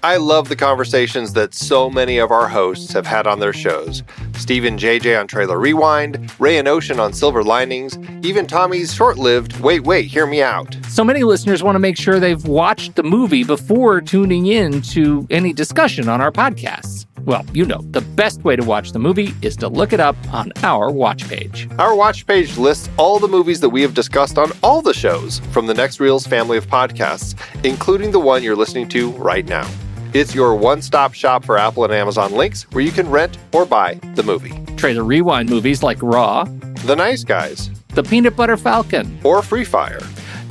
I love the conversations that so many of our hosts have had on their shows. Steve and JJ on Trailer Rewind, Ray and Ocean on Silver Linings, even Tommy's short-lived Wait, Hear Me Out. So many listeners want to make sure they've watched the movie before tuning in to any discussion on our podcasts. Well, you know, the best way to watch the movie is to look it up on our watch page. Our watch page lists all the movies that we have discussed on all the shows from the Next Reel's family of podcasts, including the one you're listening to right now. It's your one-stop shop for Apple and Amazon links where you can rent or buy the movie. Trailer Rewind movies like Raw, The Nice Guys, The Peanut Butter Falcon, or Free Fire.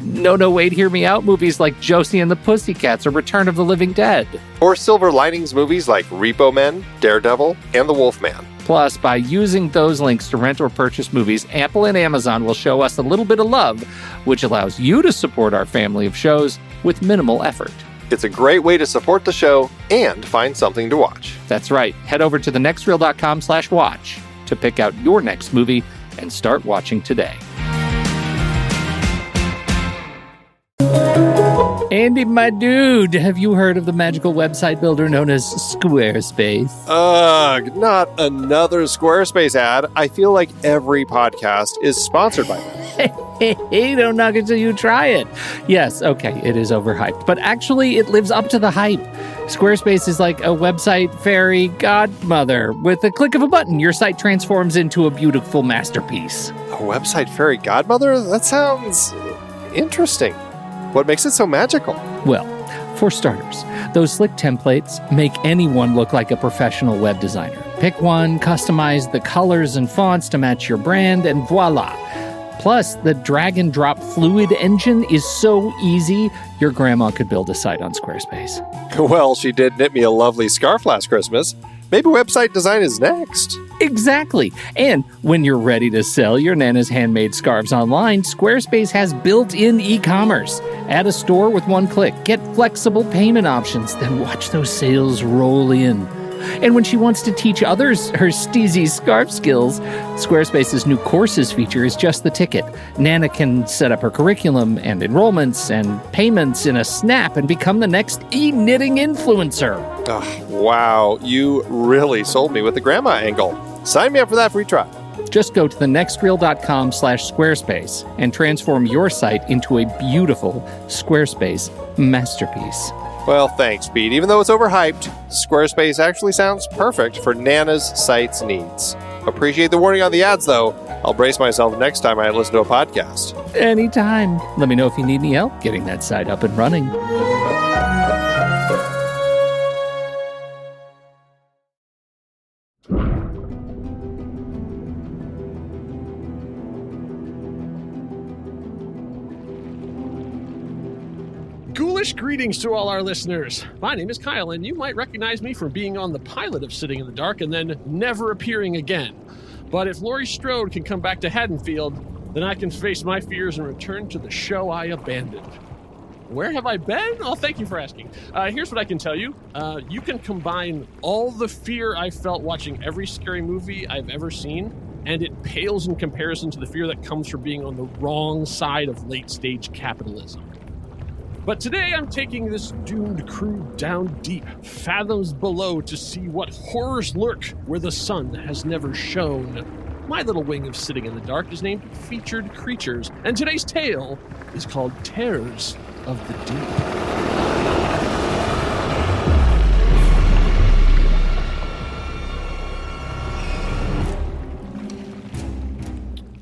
No, Wait, Hear Me Out movies like Josie and the Pussycats or Return of the Living Dead. Or Silver Linings movies like Repo Men, Daredevil, and The Wolfman. Plus, by using those links to rent or purchase movies, Apple and Amazon will show us a little bit of love, which allows you to support our family of shows with minimal effort. It's a great way to support the show and find something to watch. That's right. Head over to thenextreel.com/watch to pick out your next movie and start watching today. Andy, my dude, have you heard of the magical website builder known as Squarespace? Ugh, not another Squarespace ad. I feel like every podcast is sponsored by them. Hey, don't knock it till you try it. Yes, okay, it is overhyped, but actually it lives up to the hype. Squarespace is like a website fairy godmother. With a click of a button, your site transforms into a beautiful masterpiece. A website fairy godmother? That sounds interesting. What makes it so magical? Well, for starters, those slick templates make anyone look like a professional web designer. Pick one, customize the colors and fonts to match your brand, and voila. Plus, the drag-and-drop fluid engine is so easy, your grandma could build a site on Squarespace. Well, she did knit me a lovely scarf last Christmas. Maybe website design is next. Exactly. And when you're ready to sell your Nana's handmade scarves online, Squarespace has built-in e-commerce. Add a store with one click. Get flexible payment options. Then watch those sales roll in. And when she wants to teach others her steezy scarf skills, Squarespace's new courses feature is just the ticket. Nana can set up her curriculum and enrollments and payments in a snap and become the next e-knitting influencer. Oh, wow, you really sold me with the grandma angle. Sign me up for that free trial. Just go to thenextreel.com/Squarespace and transform your site into a beautiful Squarespace masterpiece. Well, thanks, Pete. Even though it's overhyped, Squarespace actually sounds perfect for Nana's site's needs. Appreciate the warning on the ads, though. I'll brace myself next time I listen to a podcast. Anytime. Let me know if you need any help getting that site up and running. Ghoulish greetings to all our listeners. My name is Kyle, and you might recognize me from being on the pilot of Sitting in the Dark and then never appearing again. But if Laurie Strode can come back to Haddonfield, then I can face my fears and return to the show I abandoned. Where have I been? Oh, thank you for asking. Here's what I can tell you. You can combine all the fear I felt watching every scary movie I've ever seen, and it pales in comparison to the fear that comes from being on the wrong side of late-stage capitalism. But today I'm taking this doomed crew down deep, fathoms below, to see what horrors lurk where the sun has never shone. My little wing of Sitting in the Dark is named Featured Creatures, and today's tale is called Terrors of the Deep.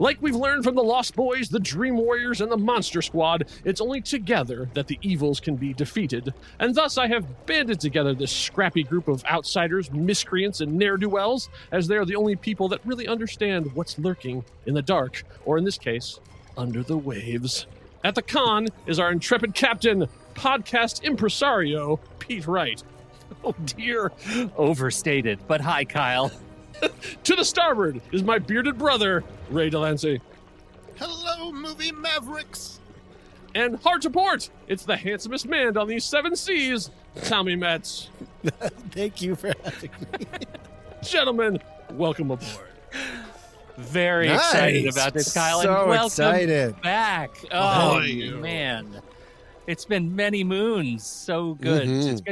Like we've learned from the Lost Boys, the Dream Warriors, and the Monster Squad, it's only together that the evils can be defeated, and thus I have banded together this scrappy group of outsiders, miscreants, and ne'er-do-wells, as they are the only people that really understand what's lurking in the dark, or in this case, under the waves. At the con is our intrepid captain, podcast impresario, Pete Wright. Oh dear, overstated, but hi, Kyle. To the starboard is my bearded brother, Ray DeLancey. Hello, movie mavericks. And hard to port, it's the handsomest man on these seven seas, Tommy Metz. Thank you for having me. Gentlemen, welcome aboard. Very Nice. excited about this, Kyle. So and welcome excited. back. Oh, Oh, man. It's been many moons. So good. Mhm.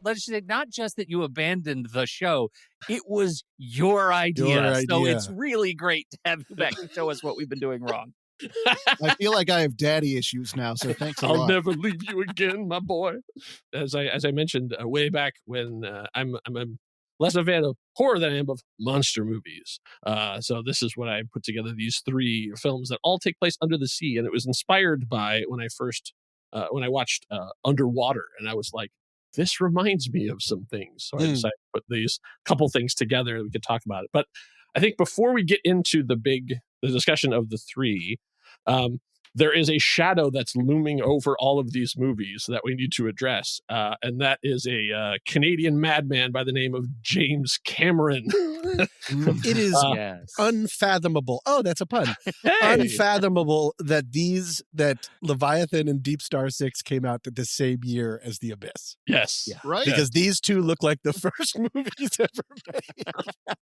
Let's just say not just that you abandoned the show, it was your idea. So idea. it's really great to have you back and show us what we've been doing wrong. I feel like I have daddy issues now, so thanks a I'll lot. never leave you again, my boy. As I mentioned way back when I'm less a fan of horror than I am of monster movies. So this is when I put together these 3 films that all take place under the sea, and it was inspired by when I watched Underwater, and I was like, this reminds me of some things. So I decided to put these couple things together and we could talk about it. But I think before we get into the discussion of the 3, there is a shadow that's looming over all of these movies that we need to address. And that is a Canadian madman by the name of James Cameron. It is unfathomable. Oh, that's a pun. Hey! Unfathomable that Leviathan and DeepStar 6 came out at the same year as The Abyss. Yes. Yeah. Right. Because these two look like the first movies ever made.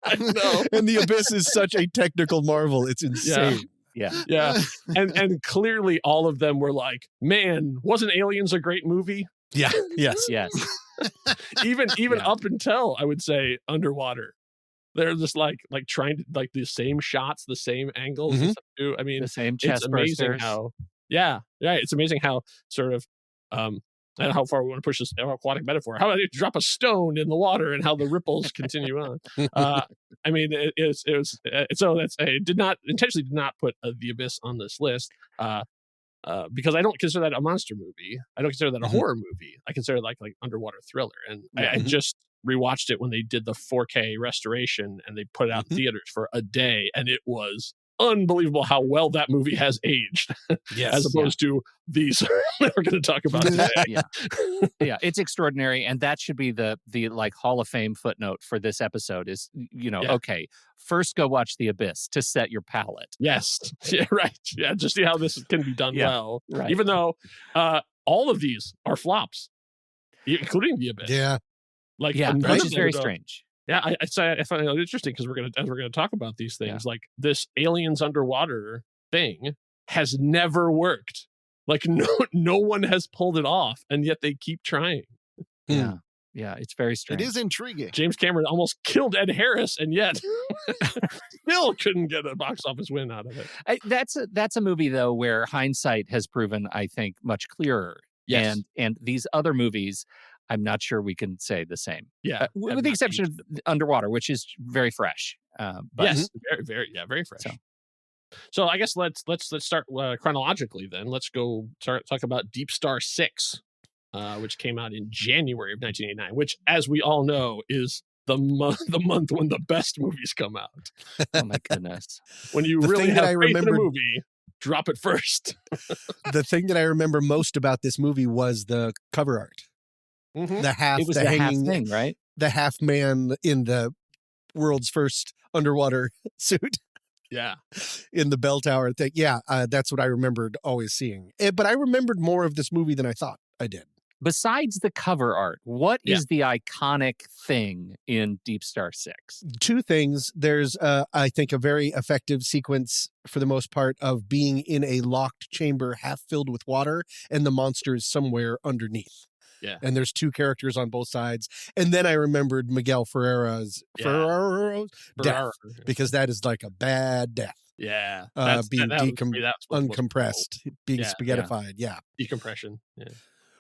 I know. And The Abyss is such a technical marvel. It's insane. Yeah. And clearly all of them were like, man, wasn't Aliens a great movie? Yeah. Yes. Yes. Even up until, I would say, Underwater. They're just like trying to, like, the same shots, the same angles. Mhm. And stuff too. I mean, The same it's chest amazing bursters. how, it's amazing how sort of, I don't know how far we want to push this aquatic metaphor. How about you drop a stone in the water and how the ripples continue on? I mean, I intentionally did not put The Abyss on this list because I don't consider that a monster movie. I don't consider that a horror movie. I consider it like underwater thriller. And I just rewatched it when they did the 4K restoration and they put it out in theaters for a day, and it was unbelievable how well that movie has aged. As opposed to these that we're going to talk about today. Yeah, it's extraordinary, and that should be the like Hall of Fame footnote for this episode is, okay, first go watch The Abyss to set your palate. Yes. Yeah, right. Yeah, just see how this can be done well. Right. Even though all of these are flops, including The Abyss. Yeah. Like, Which is very strange. Yeah, I find it interesting because we're gonna talk about these things. Like, this Aliens Underwater thing has never worked. Like, no one has pulled it off, and yet they keep trying. Yeah, it's very strange. It is intriguing. James Cameron almost killed Ed Harris, and yet still couldn't get a box office win out of it. That's a movie though where hindsight has proven, I think, much clearer. Yes. And these other movies, I'm not sure we can say the same. Yeah, with the exception of Underwater, which is very fresh. But yes, very fresh. So I guess let's start chronologically. Then let's go talk about DeepStar 6, which came out in January of 1989. Which, as we all know, is the month when the best movies come out. Oh my goodness! When you really have faith in a movie, drop it first. The thing that I remember most about this movie was the cover art. Mm-hmm. The half, it was the the hanging half thing, right? The half man in the world's first underwater suit. Yeah. In the bell tower thing. Yeah, that's what I remembered always seeing. But I remembered more of this movie than I thought I did. Besides the cover art, what is the iconic thing in DeepStar 6? Two things. There's, I think, a very effective sequence, for the most part, of being in a locked chamber half filled with water and the monster is somewhere underneath. Yeah. And there's two characters on both sides. And then I remembered Miguel Ferrero's death, because that is like a bad death. Yeah. Being uncompressed, being spaghettified. Yeah. Decompression. Yeah.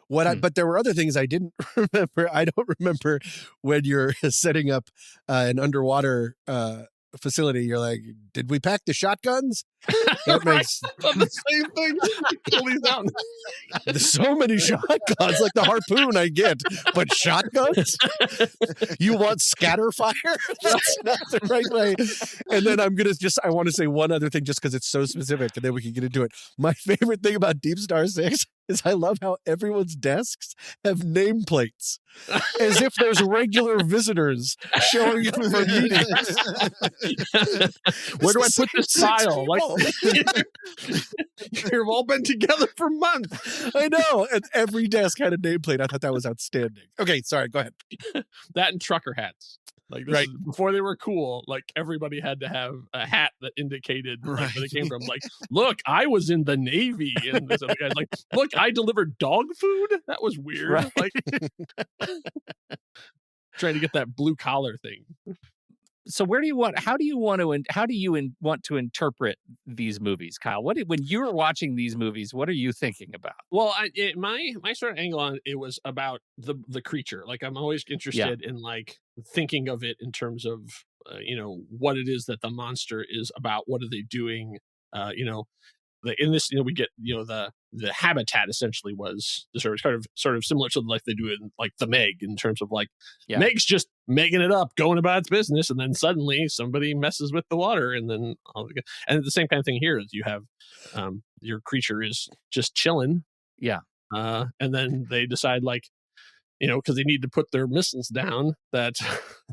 But there were other things I didn't remember. I don't remember when you're setting up an underwater facility. You're like, did we pack the shotguns? That makes the same thing. Pull these out. There's so many shotguns, like the harpoon I get, but shotguns? You want scatter fire? That's not the right way. And then I want to say one other thing just because it's so specific, and then we can get into it. My favorite thing about DeepStar 6 is I love how everyone's desks have nameplates, as if there's regular visitors showing up for meetings. Where do I put this file? Like, you've all been together for months. I know. And every desk had a nameplate. I thought that was outstanding. Okay, sorry, go ahead. That and trucker hats. Like, this Right. is before they were cool. Like, everybody had to have a hat that indicated like, where they came from. Like, look, I was in the Navy, and this other guy's like, look, I delivered dog food. That was weird. Right. Like, trying to get that blue collar thing. So how do you want to interpret these movies, Kyle? When you were watching these movies, what are you thinking about? Well, my sort of angle on it was about the creature. Like, I'm always interested in like thinking of it in terms of what it is that the monster is about. What are they doing? In this, we get the habitat essentially was the sort of similar to like they do in like the Meg, in terms of like Meg's just megging it up, going about its business, and then suddenly somebody messes with the water, and then and the same kind of thing here is you have your creature is just chilling, and then they decide like because they need to put their missiles down that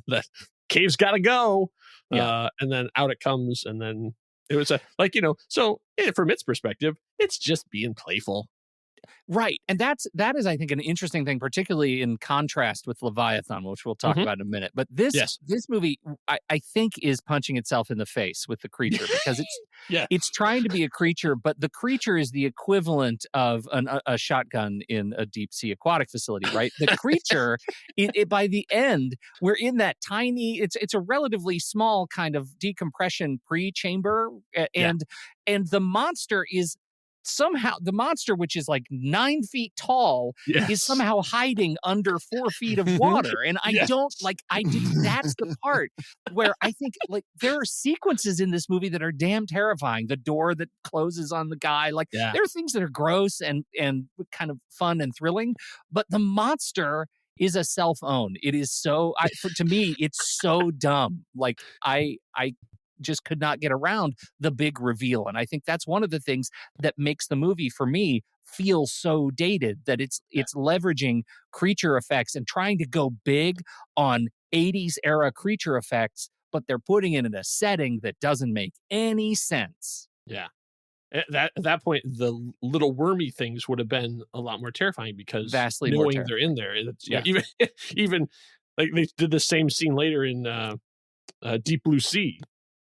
that cave's got to go, and then out it comes, and then. It was so from its perspective, it's just being playful. Right. And that is, I think, an interesting thing, particularly in contrast with Leviathan, which we'll talk about in a minute. But this movie, I think, is punching itself in the face with the creature, because it's trying to be a creature, but the creature is the equivalent of a shotgun in a deep sea aquatic facility, right? The creature, by the end, we're in that tiny, it's a relatively small kind of decompression pre-chamber, and the monster is somehow, which is like 9 feet tall, is somehow hiding under 4 feet of water. And that's the part where I think like there are sequences in this movie that are damn terrifying. The door that closes on the guy, there are things that are gross and kind of fun and thrilling, but the monster is a self-own. It is so, to me, it's so dumb. Like I just could not get around the big reveal. And I think that's one of the things that makes the movie, for me, feel so dated, that it's leveraging creature effects and trying to go big on 80s era creature effects, but they're putting it in a setting that doesn't make any sense. Yeah. At that point, the little wormy things would have been a lot more terrifying, because vastly knowing more they're in there. Even like they did the same scene later in Deep Blue Sea,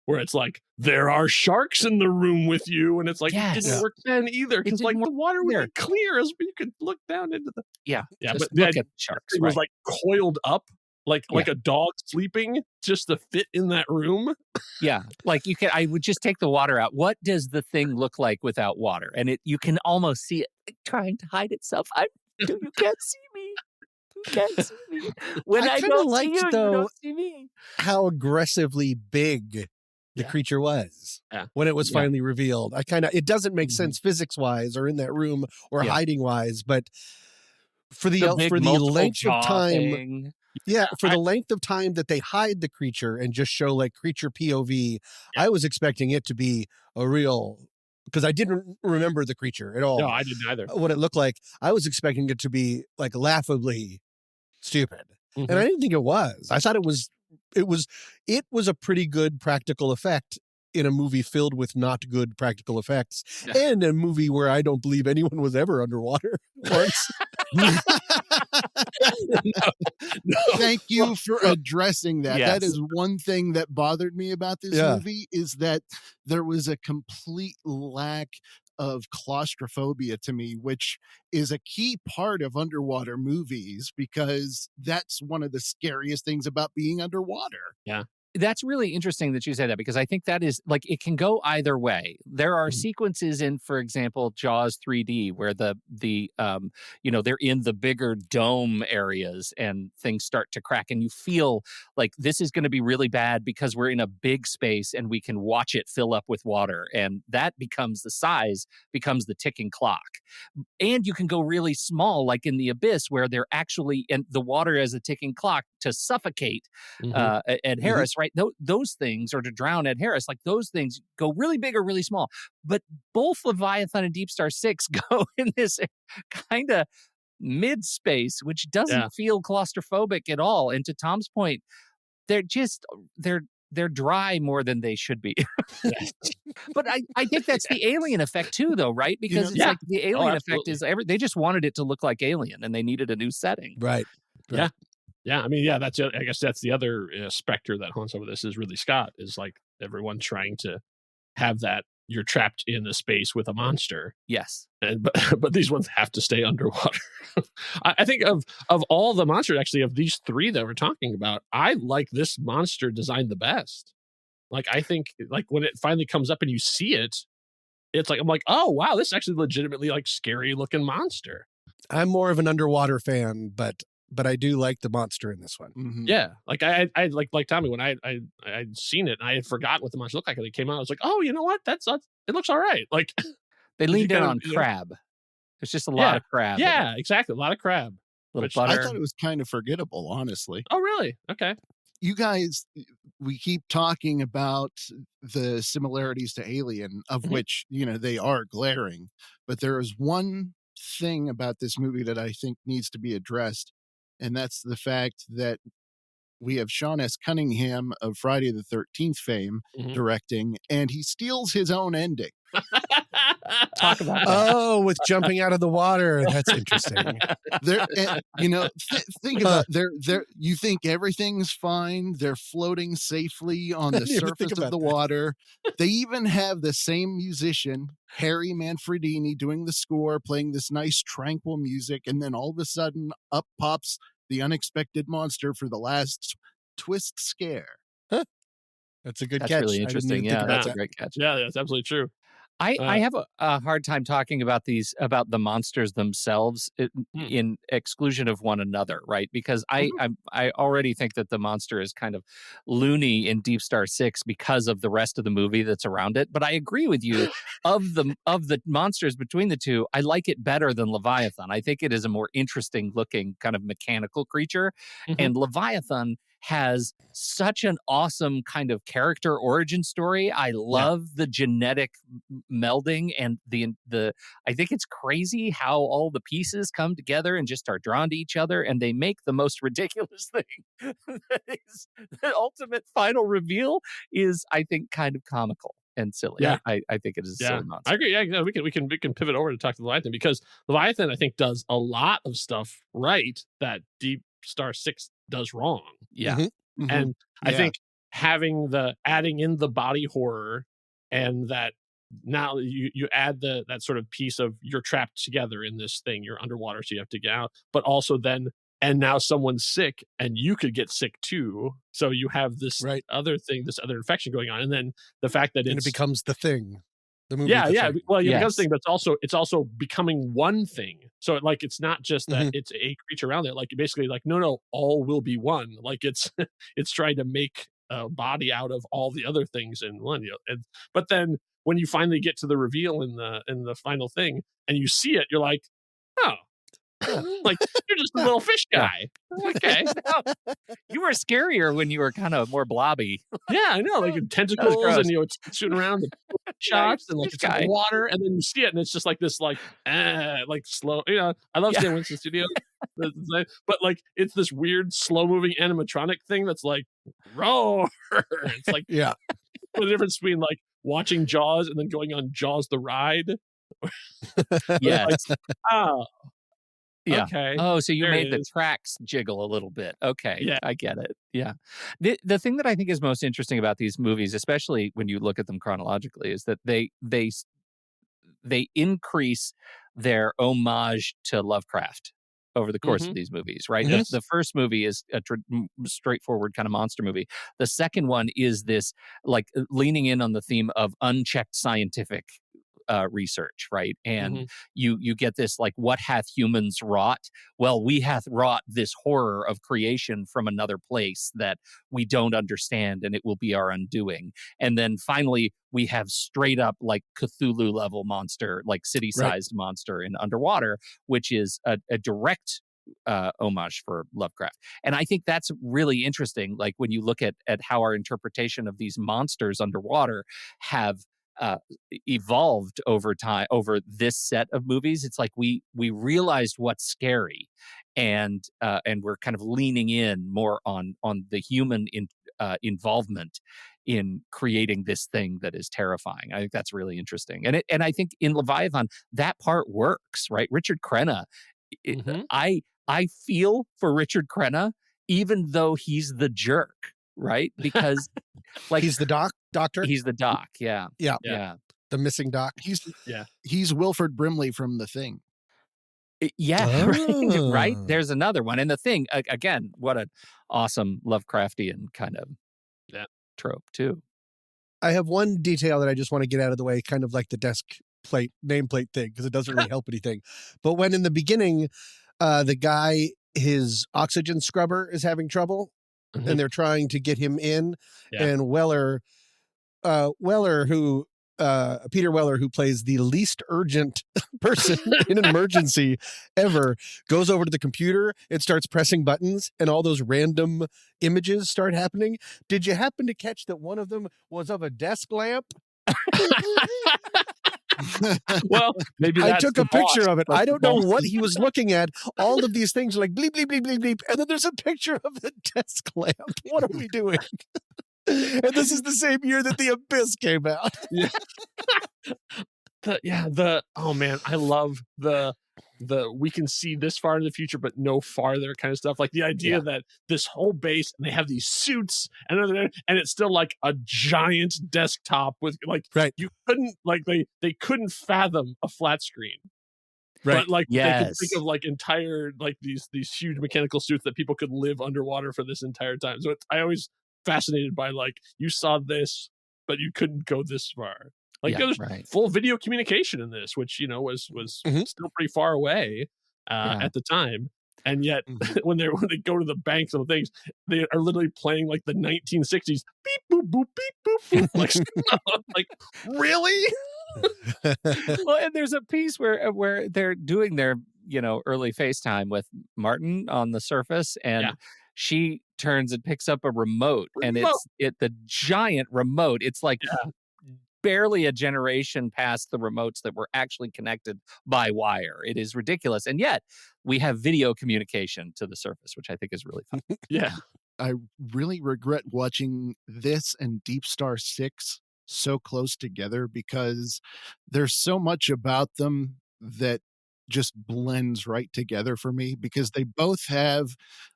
where it's like, there are sharks in the room with you. And it's like, it didn't work then either. Because like the water would be clear as you could look down into the... but look at the sharks. It was like coiled up, like a dog sleeping, just to fit in that room. Yeah. Like I would just take the water out. What does the thing look like without water? And you can almost see it trying to hide itself. You can't see me. You can't see me. When I don't see you, you don't see me. How aggressively big the creature was when it was finally revealed. It doesn't make sense physics wise or in that room or hiding wise, but for the length of time, the length of time that they hide the creature and just show like creature POV, I was expecting it to be a real, because I didn't remember the creature at all. No, I didn't either. What it looked like, I was expecting it to be like laughably stupid, and I didn't think it was. I thought it was a pretty good practical effect in a movie filled with not good practical effects, and a movie where I don't believe anyone was ever underwater once. No. Thank you for addressing that. Yes. That is one thing that bothered me about this movie, is that there was a complete lack of claustrophobia to me, which is a key part of underwater movies, because that's one of the scariest things about being underwater. Yeah. That's really interesting that you say that, because I think that is like, it can go either way. There are sequences in, for example, Jaws 3D, where they're in the bigger dome areas and things start to crack, and you feel like this is going to be really bad because we're in a big space and we can watch it fill up with water, and that becomes the ticking clock. And you can go really small, like in the Abyss, where they're actually in the water as a ticking clock to suffocate Ed Harris, right? Those things, or to drown Ed Harris, like those things go really big or really small. But both Leviathan and DeepStar Six go in this kind of mid space, which doesn't feel claustrophobic at all. And to Tom's point, they're dry more than they should be. But I think that's the Alien effect too, though, right? Because it's like the Alien effect is they just wanted it to look like Alien, and they needed a new setting. Right. Yeah. Yeah, I mean, yeah, I guess that's the other specter that haunts over this is Ridley Scott, is like everyone trying to have that you're trapped in a space with a monster. Yes. And but these ones have to stay underwater. I think of all the monsters, actually, of these three that we're talking about, I like this monster design the best. Like, I think like when it finally comes up and you see it, it's like I'm like, oh wow, this is actually legitimately like scary looking monster. I'm more of an underwater fan, but I do like the monster in this one. Mhm. Yeah, like I like Tommy when I'd seen it and I had forgotten what the monster looked like and it came out. I was like, oh, you know what? It looks all right. Like They you leaned in kind of, on you know- crab. There's just a lot of crab. in Yeah, it. exactly. A lot of crab. Little Which- I butter. thought it was kind of forgettable, honestly. Oh, really? Okay. You guys, we keep talking about the similarities to Alien, of Mhm. which, they are glaring. But there is one thing about this movie that I think needs to be addressed, and that's the fact that we have Sean S. Cunningham of Friday the 13th fame Mhm. directing, and he steals his own ending. Talk about that. Oh, with jumping out of the water. That's interesting. There, think about there. You think everything's fine. They're floating safely on I the didn't even think surface of about the that. water. They even have the same musician, Harry Manfredini, doing the score, playing this nice tranquil music, and then all of a sudden, up pops the unexpected monster for the last twist scare. That's a good That's catch. really I didn't interesting. even Yeah, think about that's a that. great catch. Yeah, that's absolutely true. I have a hard time talking about the monsters themselves in exclusion of one another, right? Because I already think that the monster is kind of loony in DeepStar 6 because of the rest of the movie that's around it. But I agree with you. of the monsters between the two, I like it better than Leviathan. I think it is a more interesting looking kind of mechanical creature, Mhm. and Leviathan has such an awesome kind of character origin story. I love the genetic melding and the I think it's crazy how all the pieces come together and just are drawn to each other, and they make the most ridiculous thing. That is, the ultimate final reveal is, I think, kind of comical and silly. Yeah. I think it is a Yeah, silly monster. I agree. Yeah, no, we can pivot over to talk to Leviathan, because Leviathan, I think, does a lot of stuff right that Deep Star 6 does wrong. Yeah. Mhm. Mhm. And I Yeah. think adding in the body horror, and that now you add that sort of piece of you're trapped together in this thing, you're underwater, so you have to get out, but also then and now someone's sick and you could get sick too, so you have this Right. other thing, this other infection going on, and then the fact that And it it's becomes the thing. The movie. yeah, The yeah. Thing. Well, yeah, Yes. because thing, but it's also becoming one thing. So it's not just that Mhm. it's a creature around there. Like basically, like no, all will be one. Like it's it's trying to make a body out of all the other things in one. But then when you finally get to the reveal in the final thing and you see it, you're like, oh, like you're just a little fish Yeah. guy. Okay, You were scarier when you were kind of more blobby. yeah, I know, like tentacles gross. and it's shooting around the shots and like fish it's in guy. the water, and then you see it and it's just like this like slow. I love Yeah. Stan Winston Studios, but like it's this weird slow moving animatronic thing that's like roar. It's like Yeah. the difference between like watching Jaws and then going on Jaws the ride. Yes. Oh, Yeah. okay. Oh, so you There made it the is. tracks jiggle a little bit. Okay. Yeah. I get it. Yeah. The thing that I think is most interesting about these movies, especially when you look at them chronologically, is that they increase their homage to Lovecraft over the course of these movies, right? Yes. The first movie is a straightforward kind of monster movie. The second one is this like leaning in on the theme of unchecked scientific research, right? And you get this like, what hath humans wrought? Well, we hath wrought this horror of creation from another place that we don't understand, and it will be our undoing. And then finally, we have straight up like Cthulhu level monster, like city-sized monster in underwater, which is a direct homage for Lovecraft. And I think that's really interesting. Like when you look at how our interpretation of these monsters underwater have evolved over time, over this set of movies. It's like we realized what's scary, and we're kind of leaning in more on the human involvement in creating this thing that is terrifying. I think that's really interesting, and I think in Leviathan that part works, right? Richard Crenna, I feel for Richard Crenna even though he's the jerk, right? Because like he's the doctor. He's the doc. Yeah. The missing doc. He's Wilford Brimley from The Thing. Yeah, Oh. right. There's another one, and The Thing again. What an awesome Lovecraftian kind of trope too. I have one detail that I just want to get out of the way, kind of like the desk plate nameplate thing, because it doesn't really help anything. But when in the beginning, the guy, his oxygen scrubber is having trouble, and they're trying to get him in, and Peter Weller, who plays the least urgent person in an emergency ever, goes over to the computer and starts pressing buttons, and all those random images start happening. Did you happen to catch that one of them was of a desk lamp? Well, maybe I that's took the a picture boss. of it. That's I the don't know boss. what he was looking at. All of these things are like bleep, bleep, bleep, bleep, bleep. And then there's a picture of the desk lamp. What are we doing? And this is the same year that The Abyss came out. Oh man, I love the we can see this far in the future but no farther kind of stuff. Like the idea that this whole base, and they have these suits, and it's still like a giant desktop with like you couldn't like they couldn't fathom a flat screen. Right. But like they could Yes. think of like entire like these huge mechanical suits that people could live underwater for this entire time. So I always fascinated by like you saw this but you couldn't go this far. Like there's full video communication in this, which was still pretty far away at the time, and yet when they go to the banks and things, they are literally playing like the 1960s beep boop boop beep boop boop. like really? Well, and there's a piece where they're doing their early FaceTime with Martin on the surface, and she turns and picks up a remote. And it's the giant remote. It's like barely a generation past the remotes that were actually connected by wire. It is ridiculous. And yet we have video communication to the surface, which I think is really fun. I really regret watching this and DeepStar 6 so close together, because there's so much about them that just blends right together for me, because they both have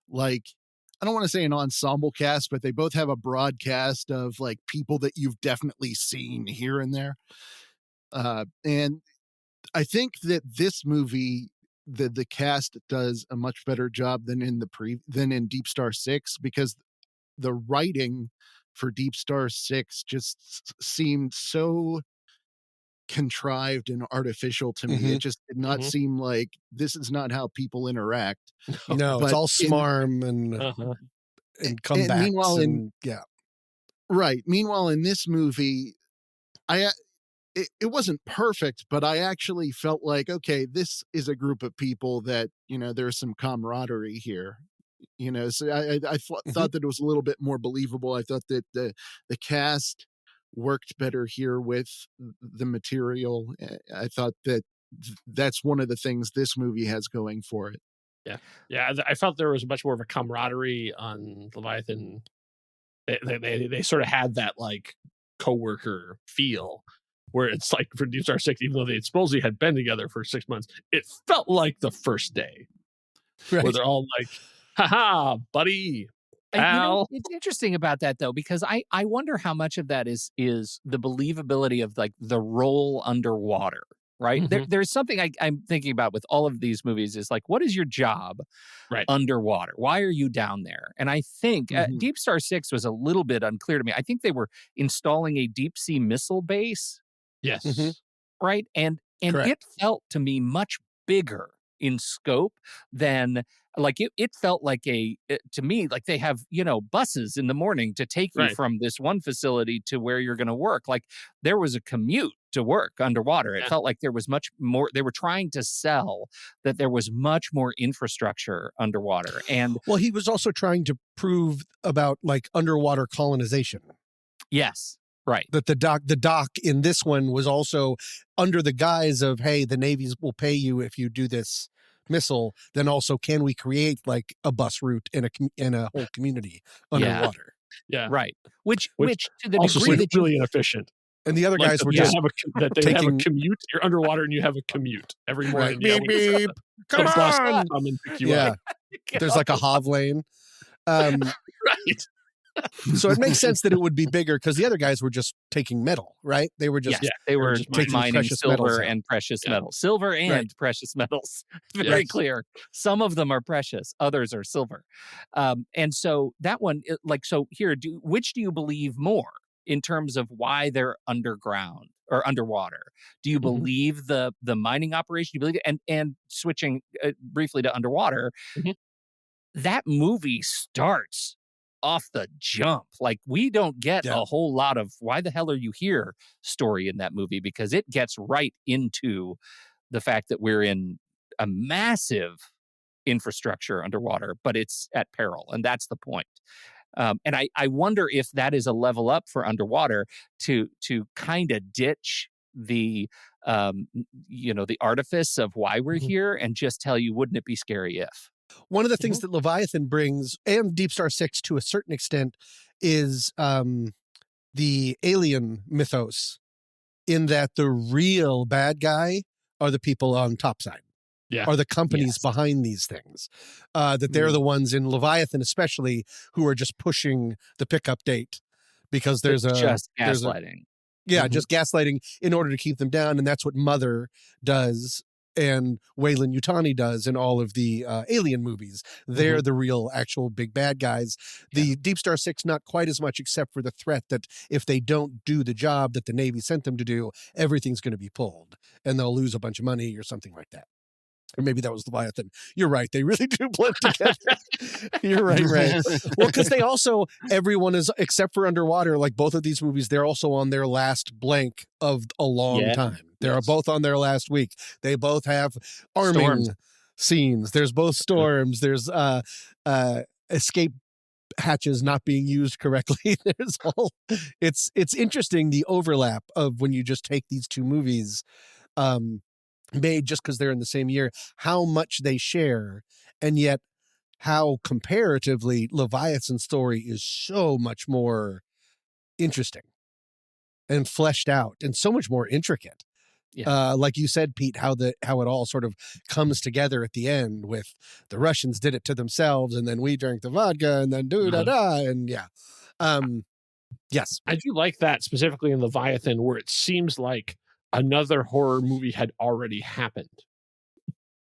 like, I don't want to say an ensemble cast, but they both have a broadcast of like people that you've definitely seen here and there. And I think that this movie, the cast does a much better job than in Deep Star 6, because the writing for Deep Star 6 just seemed so contrived and artificial to me. It just did not seem like this is not how people interact. No, But it's all smarm and comebacks. And meanwhile, right. Meanwhile, in this movie, it wasn't perfect, but I actually felt like, okay, this is a group of people that, there's some camaraderie here. So I thought that it was a little bit more believable. I thought that the cast worked better here with the material. I thought that that's one of the things this movie has going for it. Yeah. I felt there was much more of a camaraderie on Leviathan. They sort of had that like coworker feel, where it's like for Deep Star 6, even though they supposedly had been together for 6 months, it felt like the first day, where they're all like, haha, buddy. It's interesting about that though, because I wonder how much of that is the believability of like the role underwater, right? There's something I'm thinking about with all of these movies is like, what is your job underwater? Why are you down there? And I think Deep Star 6 was a little bit unclear to me. I think they were installing a deep sea missile base. Yes. Right. And it felt to me much bigger in scope than like it felt like to me like they have buses in the morning to take you from this one facility to where you're going to work. Like there was a commute to work underwater. It felt like there was much more. They were trying to sell that there was much more infrastructure underwater. And well, he was also trying to prove about like underwater colonization. Yes. Right. That the dock in this one was also under the guise of, hey, the Navy's will pay you if you do this missile. Then also, can we create like a bus route in a whole community underwater? Yeah. Right. Which to the also degree that really inefficient. And the other Like guys were they just have a commute. You're underwater and you have a commute every morning. Beep, beep. Come The bus on. will come and pick you up. There's like a Hov lane. Right. So it makes sense that it would be bigger because the other guys were just taking metal, right? They were just They were just taking mining precious metals silver out. and precious metals. Silver and precious metals. Very Yes. clear. Some of them are precious, others are silver. And so that one, so here, which do you believe more in terms of why they're underground or underwater? Do you believe the mining operation? Do you believe it? And switching briefly to underwater, that movie starts off the jump. Like, we don't get a whole lot of why the hell are you here story in that movie, because it gets right into the fact that we're in a massive infrastructure underwater, but it's at peril. And that's the point. And I wonder if that is a level up for underwater to kind of ditch the the artifice of why we're here and just tell you, wouldn't it be scary if? One of the things that Leviathan brings, and DeepStar 6 to a certain extent, is the alien mythos, in that the real bad guy are the people on topside, are the companies behind these things. That they're the ones in Leviathan especially who are just pushing the pickup date because there's just gaslighting. Just gaslighting in order to keep them down. And that's what Mother does and Weyland Yutani does in all of the Alien movies. They're the real, actual big bad guys. The DeepStar 6, not quite as much, except for the threat that if they don't do the job that the Navy sent them to do, everything's going to be pulled and they'll lose a bunch of money or something like that. Or maybe that was Leviathan. You're right. They really do blend together. You're right, Ray. Well, because they also, everyone is, except for underwater, like both of these movies, they're also on their last blank of a long time. They're both on their last week. They both have arming scenes. There's both storms. There's escape hatches not being used correctly. There's all, it's interesting, the overlap of when you just take these two movies, made just because they're in the same year, how much they share, and yet how comparatively Leviathan's story is so much more interesting and fleshed out and so much more intricate. Like you said, Pete, how it all sort of comes together at the end with the Russians did it to themselves, and then we drank the vodka, and then and yes. I do like that specifically in Leviathan, where it seems like another horror movie had already happened.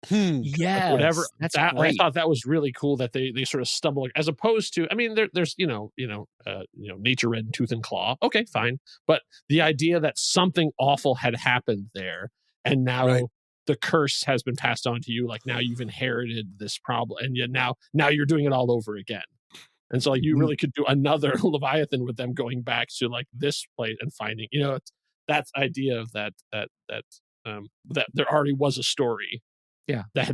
Yeah, whatever. That's I great. thought that was really cool that they sort of stumble, as opposed to, I mean, there's nature red in tooth and claw. Okay, fine, but the idea that something awful had happened there, and now the curse has been passed on to you. Like, now you've inherited this problem, and yet now you're doing it all over again. And so, like, you really could do another Leviathan with them going back to like this place and finding, that idea of that there already was a story. That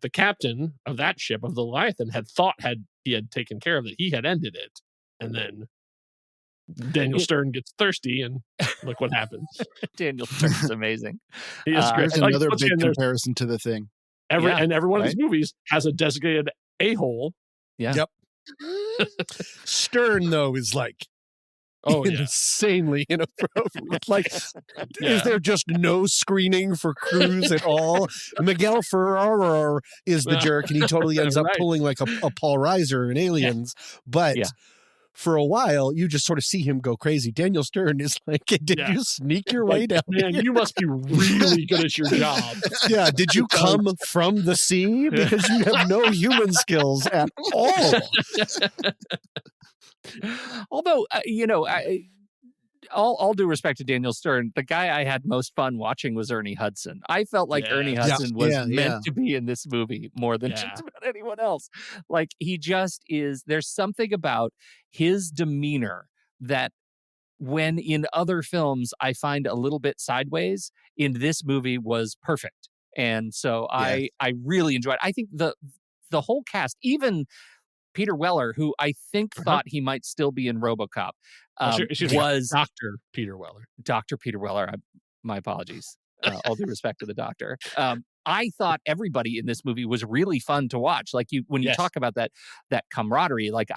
the captain of that ship, of the Leviathan, had thought he had taken care of it. He had ended it. And then Daniel Stern gets thirsty, and look what happens. Daniel Stern's amazing. He is great. There's another big comparison to The Thing. And every one of these movies has a designated a-hole. Yeah. Yep. Stern, though, is like insanely inappropriate. Like, is there just no screening for crews at all? Miguel Ferrer is the jerk, and he totally ends up pulling like a Paul Reiser in Aliens. But for a while, you just sort of see him go crazy. Daniel Stern is like, did you sneak your way down? Man, you must be really good at your job. Yeah, did you come from the sea? Because you have no human skills at all. Although, all due respect to Daniel Stern, the guy I had most fun watching was Ernie Hudson. I felt like Ernie Hudson was meant to be in this movie more than just about anyone else. Like, he just is, there's something about his demeanor that, when in other films I find a little bit sideways, in this movie was perfect. And so I really enjoyed it. I think the whole cast, even Peter Weller, who I think thought he might still be in RoboCop, was Dr. Peter Weller. Dr. Peter Weller. My apologies. All due respect to the doctor. I thought everybody in this movie was really fun to watch. Like, when you talk about that camaraderie, like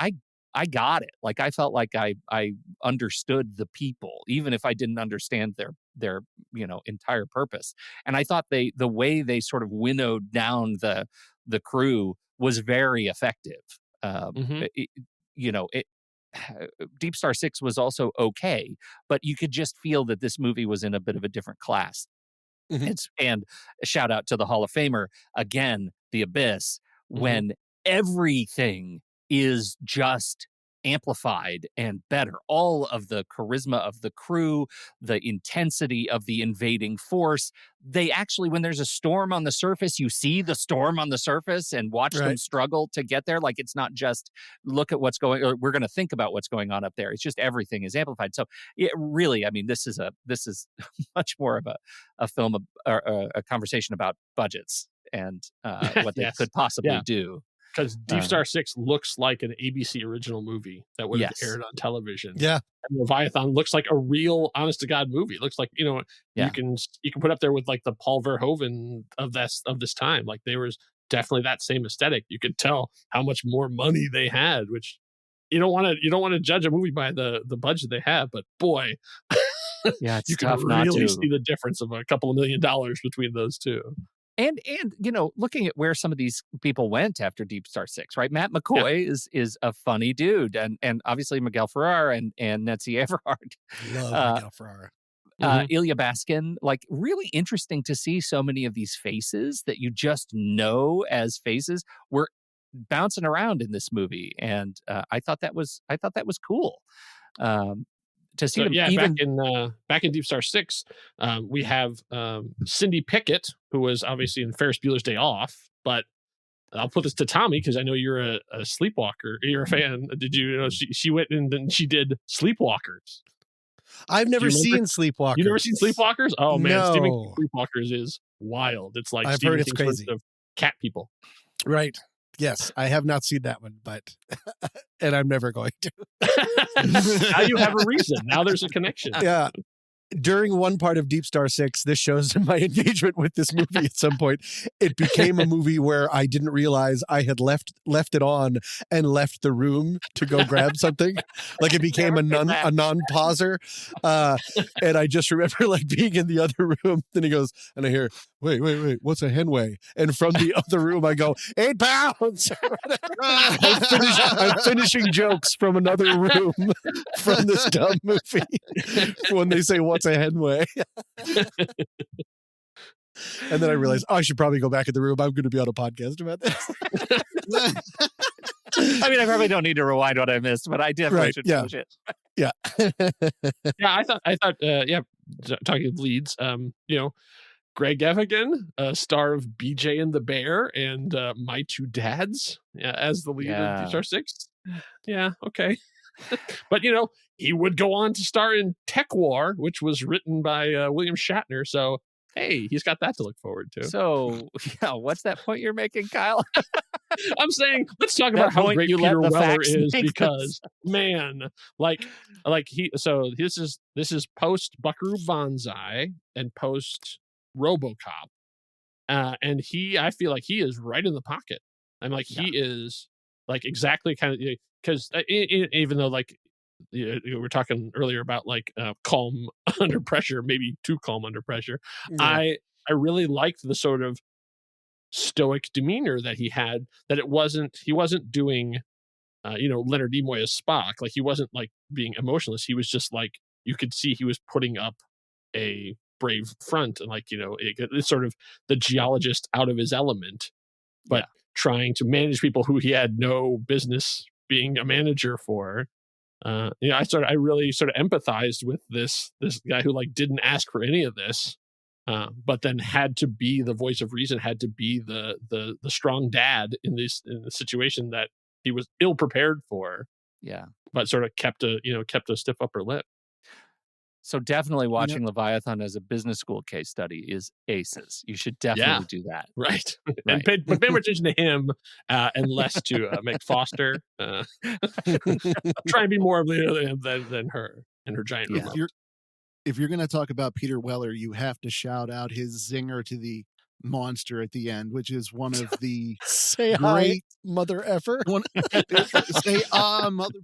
I got it. Like, I felt like I understood the people, even if I didn't understand their entire purpose. And I thought the way they sort of winnowed down the crew was very effective. DeepStar Six was also okay, but you could just feel that this movie was in a bit of a different class. And a shout out to the Hall of Famer again, The Abyss, when everything is just amplified and better. All of the charisma of the crew, the intensity of the invading force. They actually, when there's a storm on the surface, you see the storm on the surface and watch them struggle to get there. Like, it's not just look at what's going, or we're going to think about what's going on up there. It's just everything is amplified. So it really, I mean, this is much more of a film or a conversation about budgets and what they could possibly do. Because DeepStar Six looks like an ABC original movie that would have aired on television. Yeah. And Leviathan looks like a real, honest to God movie. It looks like, you can put up there with like the Paul Verhoeven of this time. Like, there was definitely that same aesthetic. You could tell how much more money they had, which you don't want to judge a movie by the budget they have, but boy, it's you tough can not really to see the difference of a couple of $1 million between those two. And looking at where some of these people went after DeepStar Six, right? Matt McCoy is a funny dude, and obviously Miguel Ferrer and Nancy Everhart. Love Miguel Ferrer. Ilya Baskin, like, really interesting to see so many of these faces that you just know as faces were bouncing around in this movie, and I thought that was cool. To see them back in DeepStar Six, we have Cindy Pickett, who was obviously in Ferris Bueller's Day Off. But I'll put this to Tommy because I know you're a Sleepwalker. You're a fan. Did you know she went and then she did Sleepwalkers? I've never seen Sleepwalkers. You've never seen Sleepwalkers? Oh man, no. Stephen King Sleepwalkers is wild. It's like I've heard it's King's crazy. Of cat people. Right. Yes, I have not seen that one, but and I'm never going to. Now you have a reason. Now there's a connection. Yeah. During one part of DeepStar Six, this shows my engagement with this movie at some point. It became a movie where I didn't realize I had left it on and left the room to go grab something. Like, it became a non-pauser. And I just remember like being in the other room. Then he goes, and I hear, wait, what's a henway? And from the other room, I go, 8 pounds. I'm finishing jokes from another room from this dumb movie when they say, what's a henway? And then I realized, I should probably go back in the room. I'm going to be on a podcast about this. I mean, I probably don't need to rewind what I missed, but I definitely should finish it. Yeah. I thought, talking of leads, Greg Evigan, star of BJ and the Bear and My Two Dads, as the lead of DeepStar Six. Yeah, okay. But, he would go on to star in Tech War, which was written by William Shatner. So, hey, he's got that to look forward to. So, what's that point you're making, Kyle? I'm saying, let's talk about how great Peter Weller is, because, man, this is post Buckaroo Banzai and post RoboCop, and I feel like he is right in the pocket. I'm like, he is like exactly kind of, because even though like we were talking earlier about like calm under pressure, maybe too calm under pressure. I really liked the sort of stoic demeanor that he had, that he wasn't doing Leonard Nimoy as Spock. Like, he wasn't like being emotionless. He was just like, you could see he was putting up a brave front, and like, it's sort of the geologist out of his element, but trying to manage people who he had no business being a manager for. I really sort of empathized with this guy who like didn't ask for any of this, but then had to be the voice of reason, had to be the strong dad in the situation that he was ill prepared for. Yeah, but sort of kept a stiff upper lip. So definitely watching Leviathan as a business school case study is aces. You should definitely do that. Right. And pay more attention to him and less to Meg Foster. Try and be more of than her and her giant remote. If you're going to talk about Peter Weller, you have to shout out his zinger to the monster at the end, which is one of the say great mother effer. Say mother.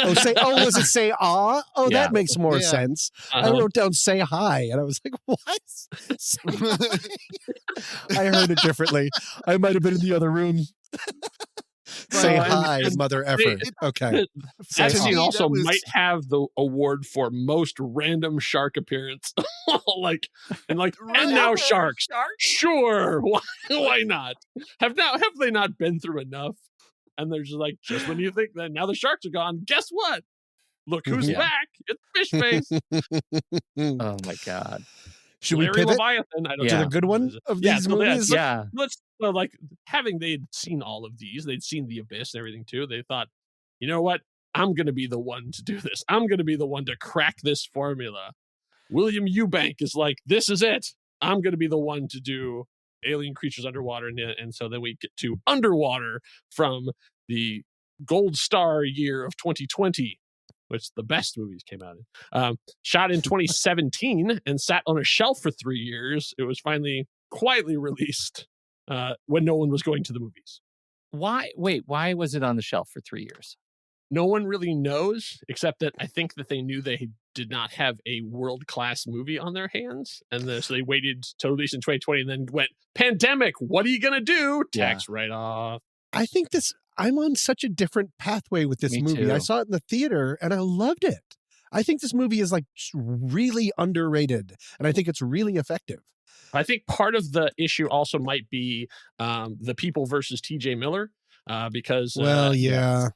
Was it say ah? Oh, that makes more sense. I wrote down say hi, and I was like, what? I heard it differently. I might have been in the other room. Say Well, hi, mother effer. Okay. That Say scene hi. also That was- might have the award for most random shark appearance. And now sharks. Sure, why not? Have they not been through enough? And they're just when you think that now the sharks are gone, guess what? Look who's Yeah. back! It's Fish Face. Oh my God. Should we Larry pivot Leviathan. I don't to know the good one of Yeah, these so movies? Yeah. let's they'd seen all of these, they'd seen the Abyss and everything too. They thought, you know what? I'm going to be the one to do this. I'm going to be the one to crack this formula. William Eubank is like, this is it. I'm going to be the one to do alien creatures underwater. And so then we get to Underwater from the gold star year of 2020, which the best movies came out in. Shot in 2017 and sat on a shelf for 3 years. It was finally quietly released when no one was going to the movies. Why was it on the shelf for 3 years? No one really knows, except that I think that they knew they did not have a world-class movie on their hands. And so they waited to release in 2020 and then went, pandemic, what are you going to do? Tax write-off. I think I'm on such a different pathway with this Me movie. too. I saw it in the theater and I loved it. I think this movie is really underrated and I think it's really effective. I think part of the issue also might be the people versus TJ Miller because... yeah.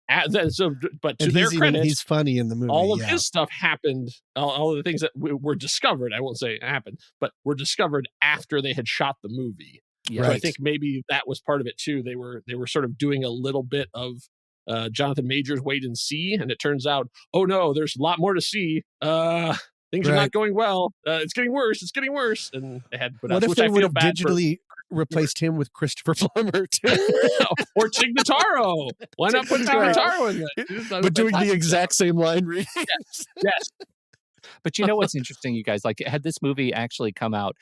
But to And their credit, he's funny in the movie. all of his stuff happened. All of the things that were discovered, I won't say happened, but were discovered after they had shot the movie. Yeah. So I think maybe that was part of it too. They were sort of doing a little bit of Jonathan Majors wait and see, and it turns out, oh no, there's a lot more to see. Things are not going well. It's getting worse. It's getting worse. And they had to put What out, if which they I would feel have bad digitally replaced him with Christopher Plummer too? or Tig Notaro. Why not put Tig Notaro in that? But doing the exact same line reading. Yes. But you know what's interesting, you guys? Had this movie actually come out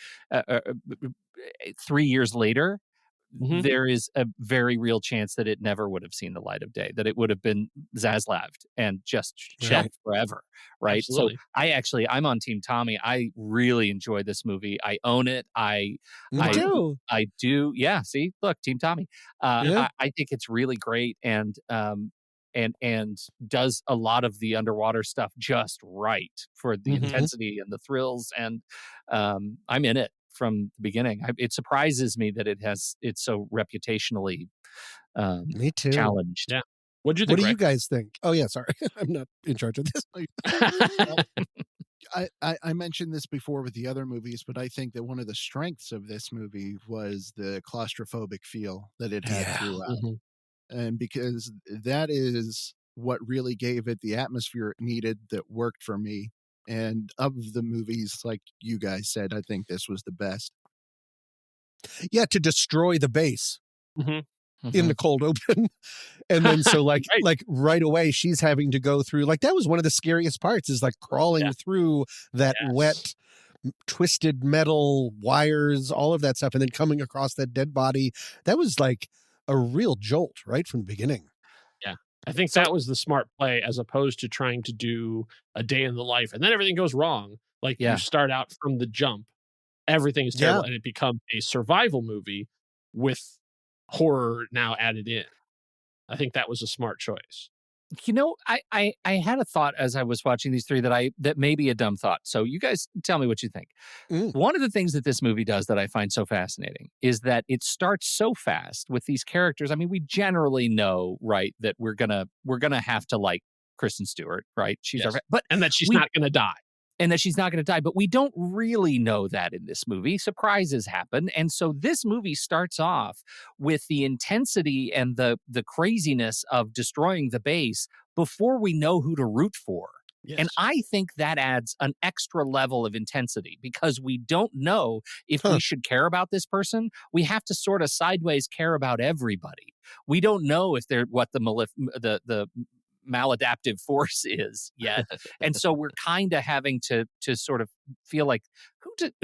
3 years later, there is a very real chance that it never would have seen the light of day, that it would have been Zaslaved and just shelved forever, right? Absolutely. So I'm on Team Tommy. I really enjoy this movie. I own it. I do. Yeah, see? Look, Team Tommy. I think it's really great and does a lot of the underwater stuff just right for the intensity and the thrills, and I'm in it from the beginning. It surprises me that it's so reputationally Me too. challenged. Yeah. What do you guys think? Oh yeah, sorry. I'm not in charge of this. I mentioned this before with the other movies, but I think that one of the strengths of this movie was the claustrophobic feel that it had throughout. And because that is what really gave it the atmosphere it needed that worked for me. And of the movies, like you guys said, I think this was the best. Yeah, to destroy the base in the cold open. And then so right away she's having to go through, that was one of the scariest parts, is crawling through that wet, twisted metal wires, all of that stuff, and then coming across that dead body. That was a real jolt right from the beginning. Yeah. I think that was the smart play, as opposed to trying to do a day in the life and then everything goes wrong. You start out from the jump, everything is terrible, and it becomes a survival movie with horror now added in. I think that was a smart choice. You know, I had a thought as I was watching these three that may be a dumb thought. So you guys tell me what you think. One of the things that this movie does that I find so fascinating is that it starts so fast with these characters. I mean, we generally know, right, that we're gonna have to like Kristen Stewart, right? And that she's not gonna die. And that she's not going to die. But we don't really know that in this movie. Surprises happen. And so this movie starts off with the intensity and the craziness of destroying the base before we know who to root for. Yes. And I think that adds an extra level of intensity because we don't know if we should care about this person. We have to sort of sideways care about everybody. We don't know if they're what the maladaptive force is yet. And so we're kind of having to sort of feel like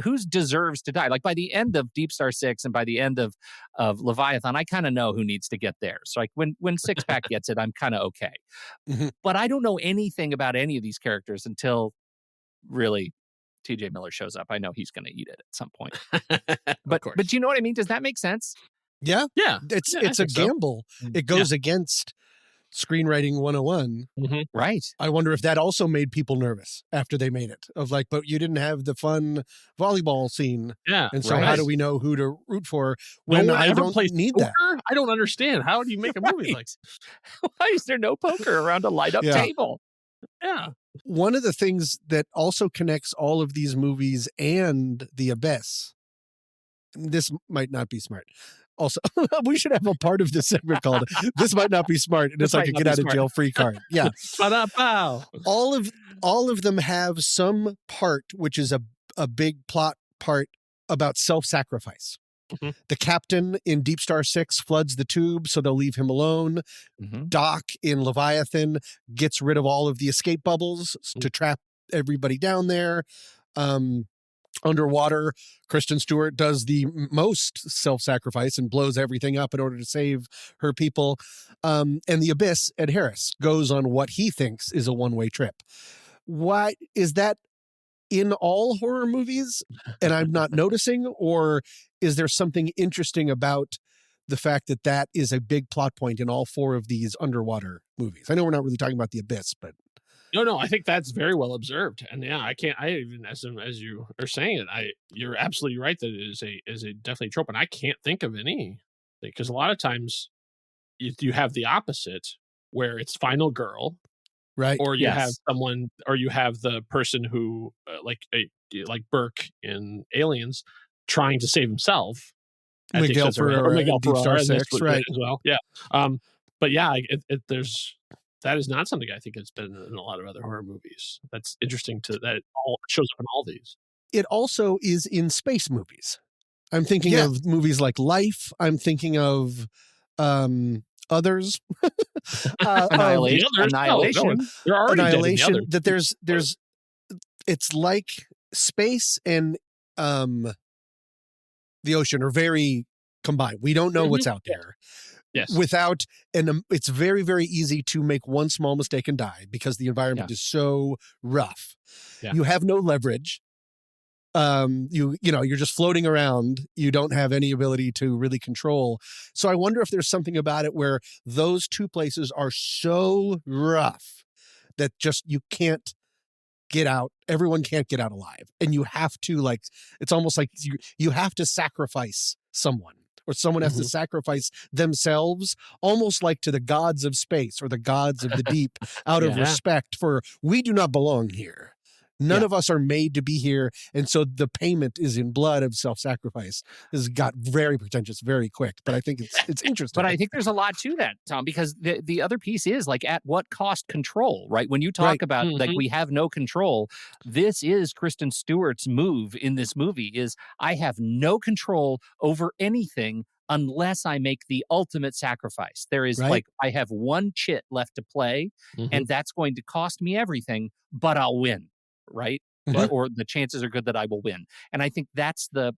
who deserves to die. By the end of DeepStar Six and by the end of Leviathan, I kind of know who needs to get there. So when Six Pack gets it, I'm kind of okay. But I don't know anything about any of these characters until really TJ Miller shows up. I know he's going to eat it at some point. But do you know what I mean? Does that make sense? Yeah. Yeah. It's Yeah, I a think so. gamble. It goes against screenwriting 101. Right. I wonder if that also made people nervous after they made it. Of like, but you didn't have the fun volleyball scene. Yeah. And so how do we know who to root for when No one I ever don't plays need poker? that? I don't understand. How do you make a movie like Why is there no poker around a light up table? Yeah. One of the things that also connects all of these movies and the Abyss, this might not be smart. Also, we should have a part of this segment called "This Might Not Be Smart," and it's like a get out of jail free card. Yeah, all of them have some part which is a big plot part about self-sacrifice. The captain in DeepStar Six floods the tube, so they'll leave him alone. Doc in Leviathan gets rid of all of the escape bubbles to trap everybody down there. Underwater, Kristen Stewart does the most self-sacrifice and blows everything up in order to save her people. And the Abyss, Ed Harris, goes on what he thinks is a one-way trip. Why is that in all horror movies and I'm not noticing? Or is there something interesting about the fact that that is a big plot point in all four of these underwater movies? I know we're not really talking about the Abyss, but... No, I think that's very well observed, and I even as you are saying it, you're absolutely right that it is a definitely trope, and I can't think of any, because a lot of times you have the opposite where it's final girl, right? Or you have someone, or you have the person who like Burke in Aliens trying to save himself. Miguel Ferrer in DeepStar Six, right? As well, yeah. But yeah, there's. That is not something I think has been in a lot of other horror movies. That's interesting that it all shows up in all these. It also is in space movies. I'm thinking of movies like Life. I'm thinking of others. Annihilation. No, they're already Annihilation. dead in the others. That there's it's like space and the ocean are very combined. We don't know what's out there. Yes. It's very, very easy to make one small mistake and die because the environment is so rough. Yeah. You have no leverage. You're just floating around. You don't have any ability to really control. So I wonder if there's something about it where those two places are so rough that just you can't get out. Everyone can't get out alive. And you have to it's almost like you have to sacrifice someone. Or someone has to sacrifice themselves, almost like to the gods of space or the gods of the deep, out of respect for we do not belong here. None of us are made to be here. And so the payment is in blood of self-sacrifice. This got very pretentious very quick, but I think it's interesting. But I think there's a lot to that, Tom, because the other piece is at what cost control, right? When you talk about we have no control, this is Kristen Stewart's move in this movie is I have no control over anything unless I make the ultimate sacrifice. There is I have one chit left to play and that's going to cost me everything, but I'll win. Right? Or the chances are good that I will win. And I think that's the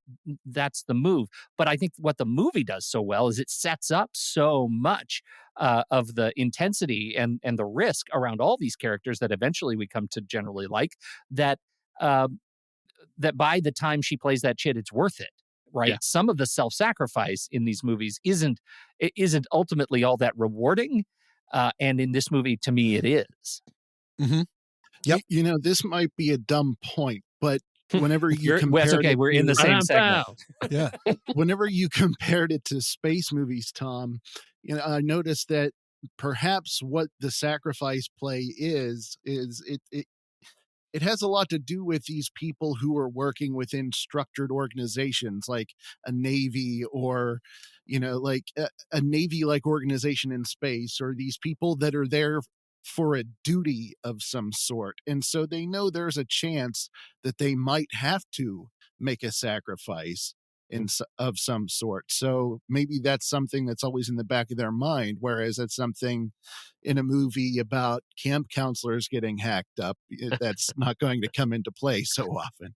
move. But I think what the movie does so well is it sets up so much of the intensity and the risk around all these characters that eventually we come to generally like that that by the time she plays that chit, it's worth it. Right. Yeah. Some of the self-sacrifice in these movies isn't ultimately all that rewarding. And in this movie, to me, it is. Mm-hmm. Yep. This might be a dumb point, but whenever you compare it's okay, we're in the same segment. Yeah. Whenever you compared it to space movies, Tom, I noticed that perhaps what the sacrifice play is it has a lot to do with these people who are working within structured organizations like a Navy or, like a Navy-like organization in space, or these people that are there for a duty of some sort. And so they know there's a chance that they might have to make a sacrifice of some sort. So maybe that's something that's always in the back of their mind, whereas it's something in a movie about camp counselors getting hacked up that's not going to come into play so often.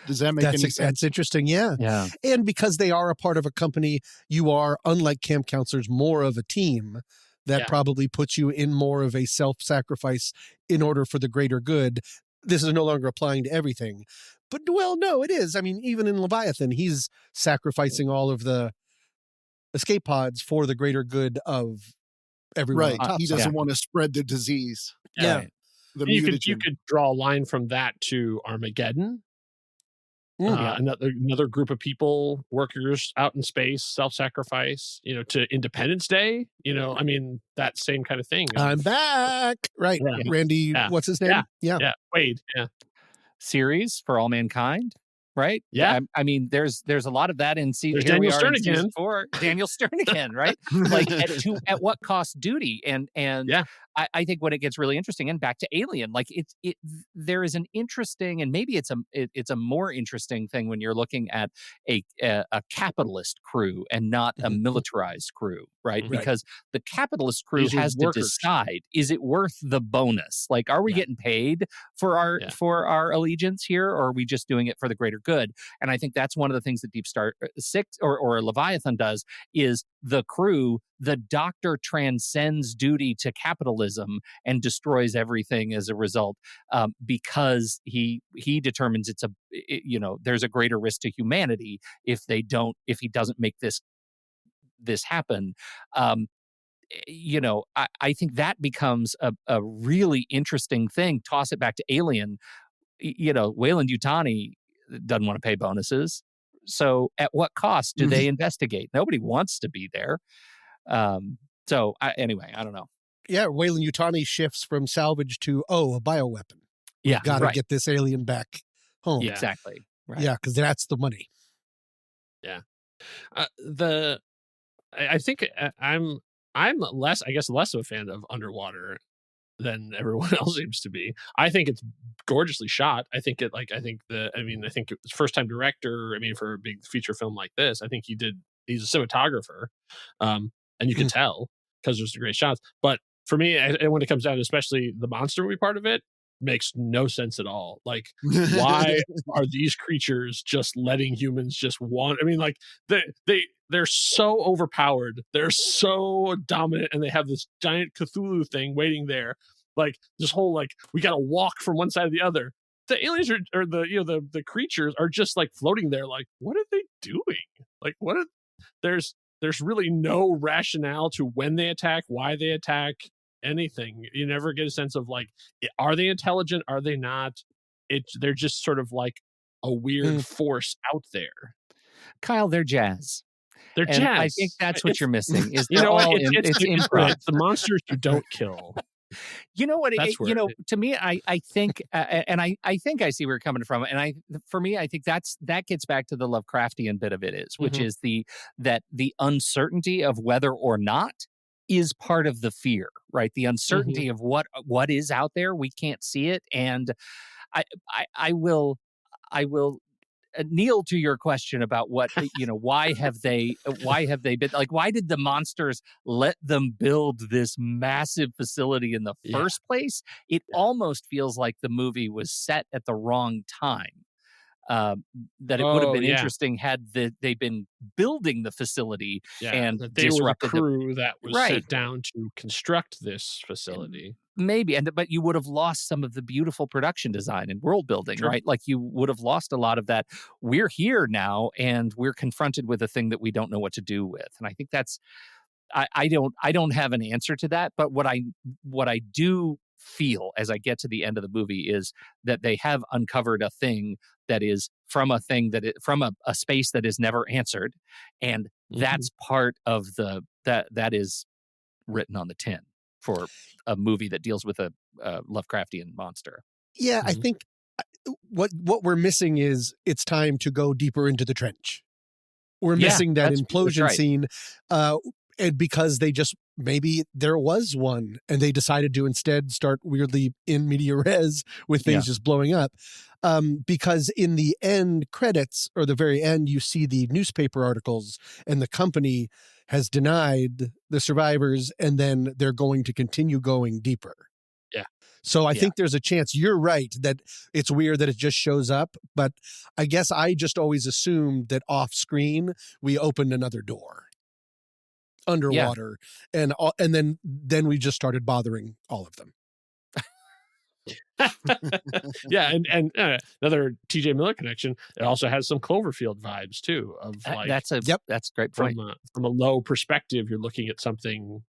Does that make any sense? That's interesting, yeah. And because they are a part of a company, you are, unlike camp counselors, more of a team. That probably puts you in more of a self-sacrifice in order for the greater good. This is no longer applying to everything. But, well, no, it is. I mean, even in Leviathan, he's sacrificing all of the escape pods for the greater good of everyone. Right. On top He side. doesn't want to spread the disease. Yeah. Right. The You mutagen. could draw a line from that to Armageddon. Yeah. Another group of people, workers out in space, self-sacrifice, to Independence Day, I mean, that same kind of thing. I'm back. Right. Yeah. Randy, Yeah. what's his name? Yeah. Wade. Yeah. Series for all mankind, right? Yeah. I mean, there's a lot of that in There's here Daniel we are Stern in season again. 4. Daniel Stern again, right? Like at what cost duty? And Yeah. I think when it gets really interesting, and back to Alien, like there is an interesting, and maybe it's a more interesting thing when you're looking at a capitalist crew and not a militarized crew, right? Right. Because the capitalist crew These are has to workers. decide: is it worth the bonus? Like, are we getting paid for our allegiance here, or are we just doing it for the greater good? And I think that's one of the things that DeepStar Six or Leviathan does is the crew. The Doctor transcends duty to capitalism and destroys everything as a result, because he determines there's a greater risk to humanity if he doesn't make this happen. I think that becomes a really interesting thing. Toss it back to Alien. Weyland-Yutani doesn't want to pay bonuses. So at what cost do they investigate? Nobody wants to be there. Anyway, I don't know. Yeah, Weyland-Yutani shifts from salvage to, a bioweapon. Yeah, Got to get this alien back home. Yeah, exactly. Right. Yeah, because that's the money. Yeah. I think I'm less of a fan of underwater than everyone else seems to be. I think it's gorgeously shot. I think it's first time director. I mean, for a big feature film like this, I think he's a cinematographer. And you can tell because there's great shots. But for me, when it comes down to especially the monster movie part of it, makes no sense at all. Like, why are these creatures just letting humans just want? I mean, like they're so overpowered, they're so dominant, and they have this giant Cthulhu thing waiting there. Like this whole we got to walk from one side to the other. The aliens or the creatures are just like floating there. Like, what are they doing? Like, there's really no rationale to when they attack, why they attack, anything. You never get a sense of are they intelligent? Are they not? They're just sort of like a weird force out there. Kyle, they're jazz. They're and jazz. I think that's what you're missing. Is it's improv. It's the monsters you don't kill. You know what? To me, I think, and I think I see where you're coming from. And for me, I think that gets back to the Lovecraftian bit of it which is the uncertainty of whether or not is part of the fear, right? The uncertainty of what is out there. We can't see it. And I will kneel to your question about what why have they been like, why did the monsters let them build this massive facility in the first place? It almost feels like the movie was set at the wrong time. That it would have been interesting had they been building the facility and they disrupted were the crew that was Right. sent down to construct this facility. Maybe, but you would have lost some of the beautiful production design and world building, right? Like you would have lost a lot of that. We're here now, and we're confronted with a thing that we don't know what to do with. And I think that's, I don't have an answer to that. But what I do feel as I get to the end of the movie is that they have uncovered a thing that is from a space that is never answered, and that's part of that is written on the tin for a movie that deals with a Lovecraftian monster. Yeah, I think what we're missing is it's time to go deeper into the trench. We're missing that implosion scene, and because maybe there was one, and they decided to instead start weirdly in media res with things just blowing up. Because in the end credits, or the very end, you see the newspaper articles, and the company has denied the survivors, and then they're going to continue going deeper. Yeah. So I think there's a chance. You're right that it's weird that it just shows up, but I guess I just always assumed that off screen we opened another door underwater, and then we just started bothering all of them. Yeah, and another T.J. Miller connection. It also has some Cloverfield vibes too. Of like That's a great point. From a low perspective, you're looking at something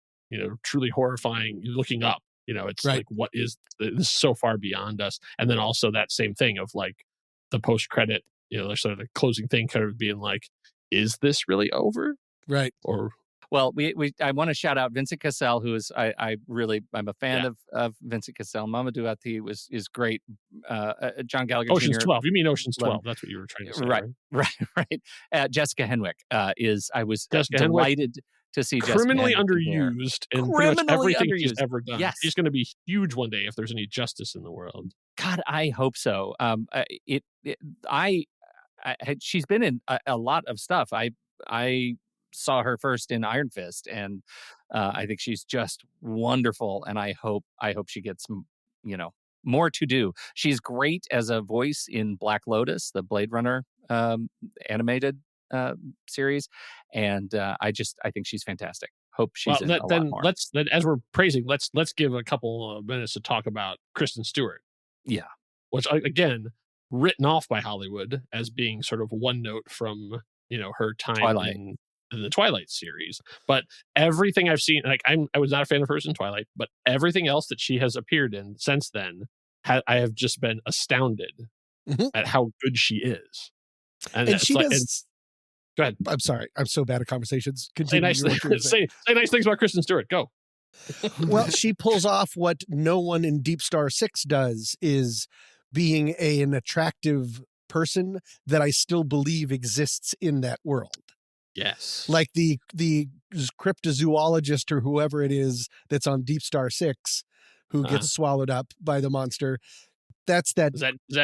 truly horrifying. You're looking up. It's Right. like, what is this is so far beyond us? And then also that same thing of like the post credit. Sort of the closing thing, kind of being like, is this really over? Right. Or well, I want to shout out Vincent Cassel, who is I'm a fan of Vincent Cassel. Mamadou Athie is great. John Gallagher Ocean's Jr. 12. You mean Ocean's 12? That's what you were trying to say, right. Jessica Henwick I was Jessica delighted to see criminally Jessica Henwick underused in pretty much everything she's ever done. Yes. She's going to be huge one day if there's any justice in the world. God, I hope so. She's been in a lot of stuff. I saw her first in Iron Fist, and I think she's just wonderful. And I hope she gets more to do. She's great as a voice in Black Lotus, the Blade Runner animated series, and I think she's fantastic. Hope she's in a lot more. Let's as we're praising, let's give a couple of minutes to talk about Kristen Stewart. Yeah, which again, written off by Hollywood as being sort of one note from her time in the Twilight series. But everything I've seen, like I was not a fan of hers in Twilight, but everything else that she has appeared in since then, I have just been astounded at how good she is. And she does. Go ahead. I'm sorry. I'm so bad at conversations. Say nice things about Kristen Stewart. Go. Well, she pulls off what no one in DeepStar 6 does, is being an attractive person that I still believe exists in that world. Yes. Like the cryptozoologist or whoever it is that's on DeepStar 6 who gets swallowed up by the monster. That's that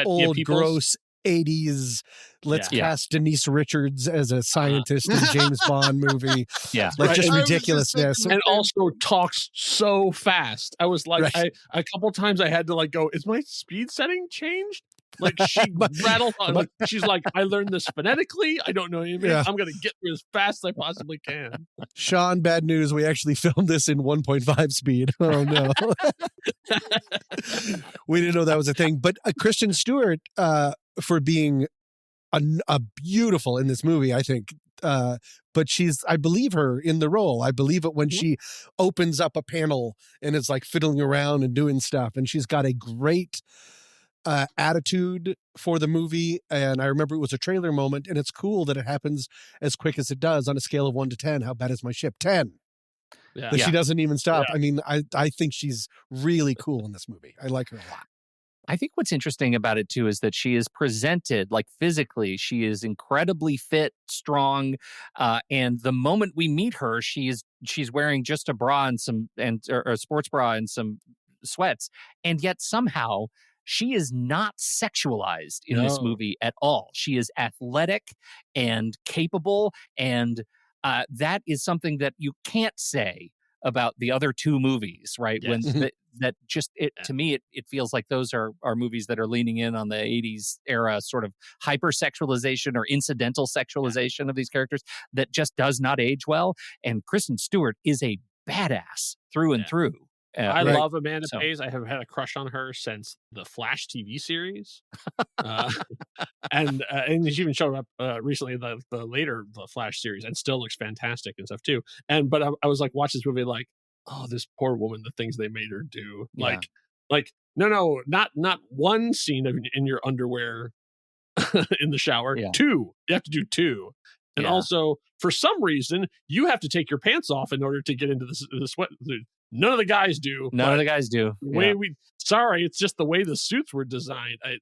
old, gross 80s, let's cast Denise Richards as a scientist in James Bond movie. Yeah. Like just ridiculousness. And also talks so fast. I was like, a couple times I had to like go, is my speed setting changed? Like she rattled on. Like, she's like, I learned this phonetically. I don't know anything. I'm going to get through as fast as I possibly can. Sean, bad news. We actually filmed this in 1.5 speed. Oh no. We didn't know that was a thing. But Kristen Stewart, for being a beautiful in this movie, I think. But I believe her in the role. I believe it when she opens up a panel and is like fiddling around and doing stuff. And she's got a great attitude for the movie. And I remember it was a trailer moment, and it's cool that it happens as quick as it does on a scale of 1 to 10. How bad is my ship? 10. Yeah. That she doesn't even stop. Yeah. I mean, I think she's really cool in this movie. I like her a lot. I think what's interesting about it too is that she is presented like physically, she is incredibly fit, strong, and the moment we meet her, she's wearing just a bra and or a sports bra and some sweats, and yet somehow she is not sexualized in this movie at all. She is athletic and capable, and that is something that you can't say about the other two movies, right? Yes. When to me, it feels like those are movies that are leaning in on the 80s era sort of hypersexualization or incidental sexualization of these characters that just does not age well. And Kristen Stewart is a badass through and through. I love Amanda Pays. I have had a crush on her since the Flash TV series, and she even showed up recently in the Flash series, and still looks fantastic and stuff too. But I was like, watch this movie, like, oh, this poor woman, the things they made her do, like no, not one scene in your underwear in the shower, two, you have to do two. And also, for some reason, you have to take your pants off in order to get into the sweat. None of the guys do. Sorry, it's just the way the suits were designed. The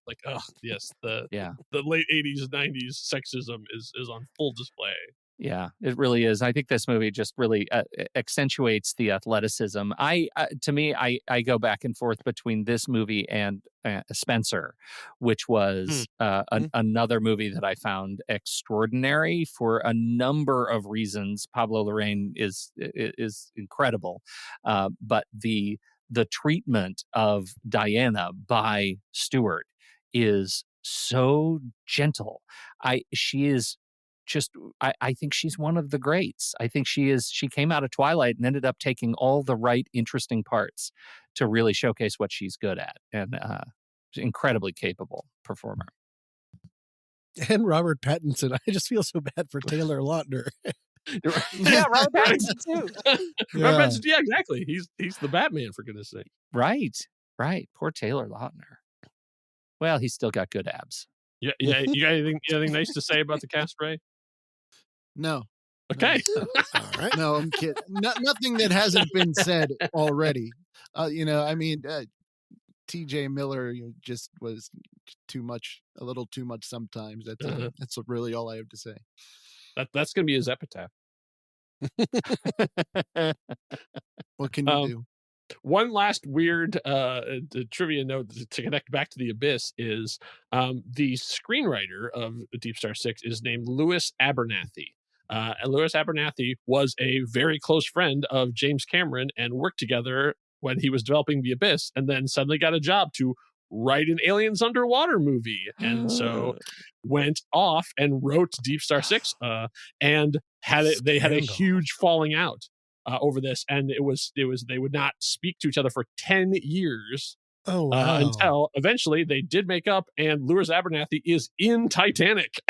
late 80s, 90s sexism is on full display. Yeah, it really is. I think this movie just really accentuates the athleticism. To me, I go back and forth between this movie and Spencer, which was another movie that I found extraordinary for a number of reasons. Pablo Larraín is incredible, but the treatment of Diana by Stewart is so gentle. She is I think she's one of the greats. I think she came out of Twilight and ended up taking all the right, interesting parts to really showcase what she's good at, and she's an incredibly capable performer. And Robert Pattinson. I just feel so bad for Taylor Lautner. Yeah, Robert Pattinson too. Robert Pattinson, yeah, exactly. He's the Batman, for goodness sake. Right. Poor Taylor Lautner. Well, he's still got good abs. Yeah. You got anything nice to say about the cast, Ray? No. Okay. No. All right. No, I'm kidding. Nothing that hasn't been said already. TJ Miller just was too much, a little too much sometimes. That's really all I have to say. That's going to be his epitaph. What can you do? One last weird trivia note to connect back to the Abyss is the screenwriter of DeepStar Six is named Louis Abernathy. And Louis Abernathy was a very close friend of James Cameron and worked together when he was developing the Abyss, and then suddenly got a job to write an aliens underwater movie, and so went off and wrote DeepStar Six, and they had a huge falling out over this, and it was they would not speak to each other for 10 years. Oh, wow. Until eventually they did make up, and Louis Abernathy is in Titanic.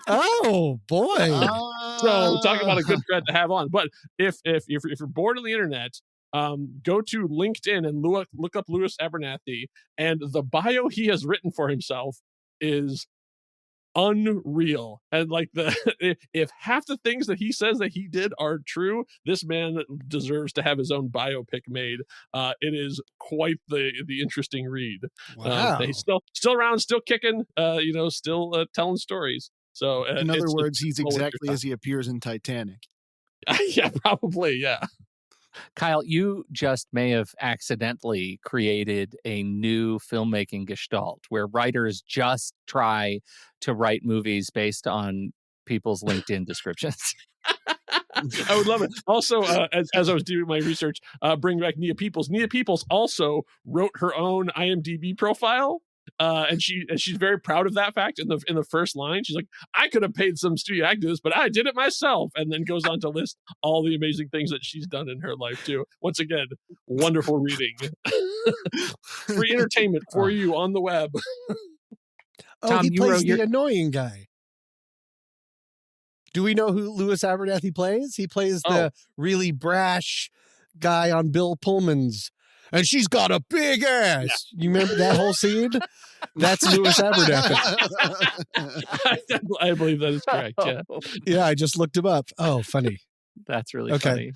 Oh boy! So talk about a good friend to have on. But if you're bored on the internet, go to LinkedIn and look up Louis Abernathy, and the bio he has written for himself is unreal. And like if half the things that he says that he did are true, this man deserves to have his own biopic made. It is quite the interesting read. Wow. He's still around, still kicking, still telling stories. So in other words, he's exactly as he appears in Titanic. Yeah, probably. Yeah. Kyle, you just may have accidentally created a new filmmaking gestalt where writers just try to write movies based on people's LinkedIn descriptions. I would love it. Also, as I was doing my research, bring back Nia Peoples. Nia Peoples also wrote her own IMDb profile. And she's very proud of that fact. In the first line, she's like, "I could have paid some studio actors, but I did it myself." And then goes on to list all the amazing things that she's done in her life too. Once again, wonderful reading, free entertainment for you on the web. Tom, he plays the annoying guy. Do we know who Louis Abernathy plays? He plays the really brash guy on Bill Pullman's. And she's got a big ass. Yeah. You remember that whole scene? That's Louis Abernathy. I believe that is correct. Yeah. Yeah, I just looked him up. Oh, funny. That's really funny.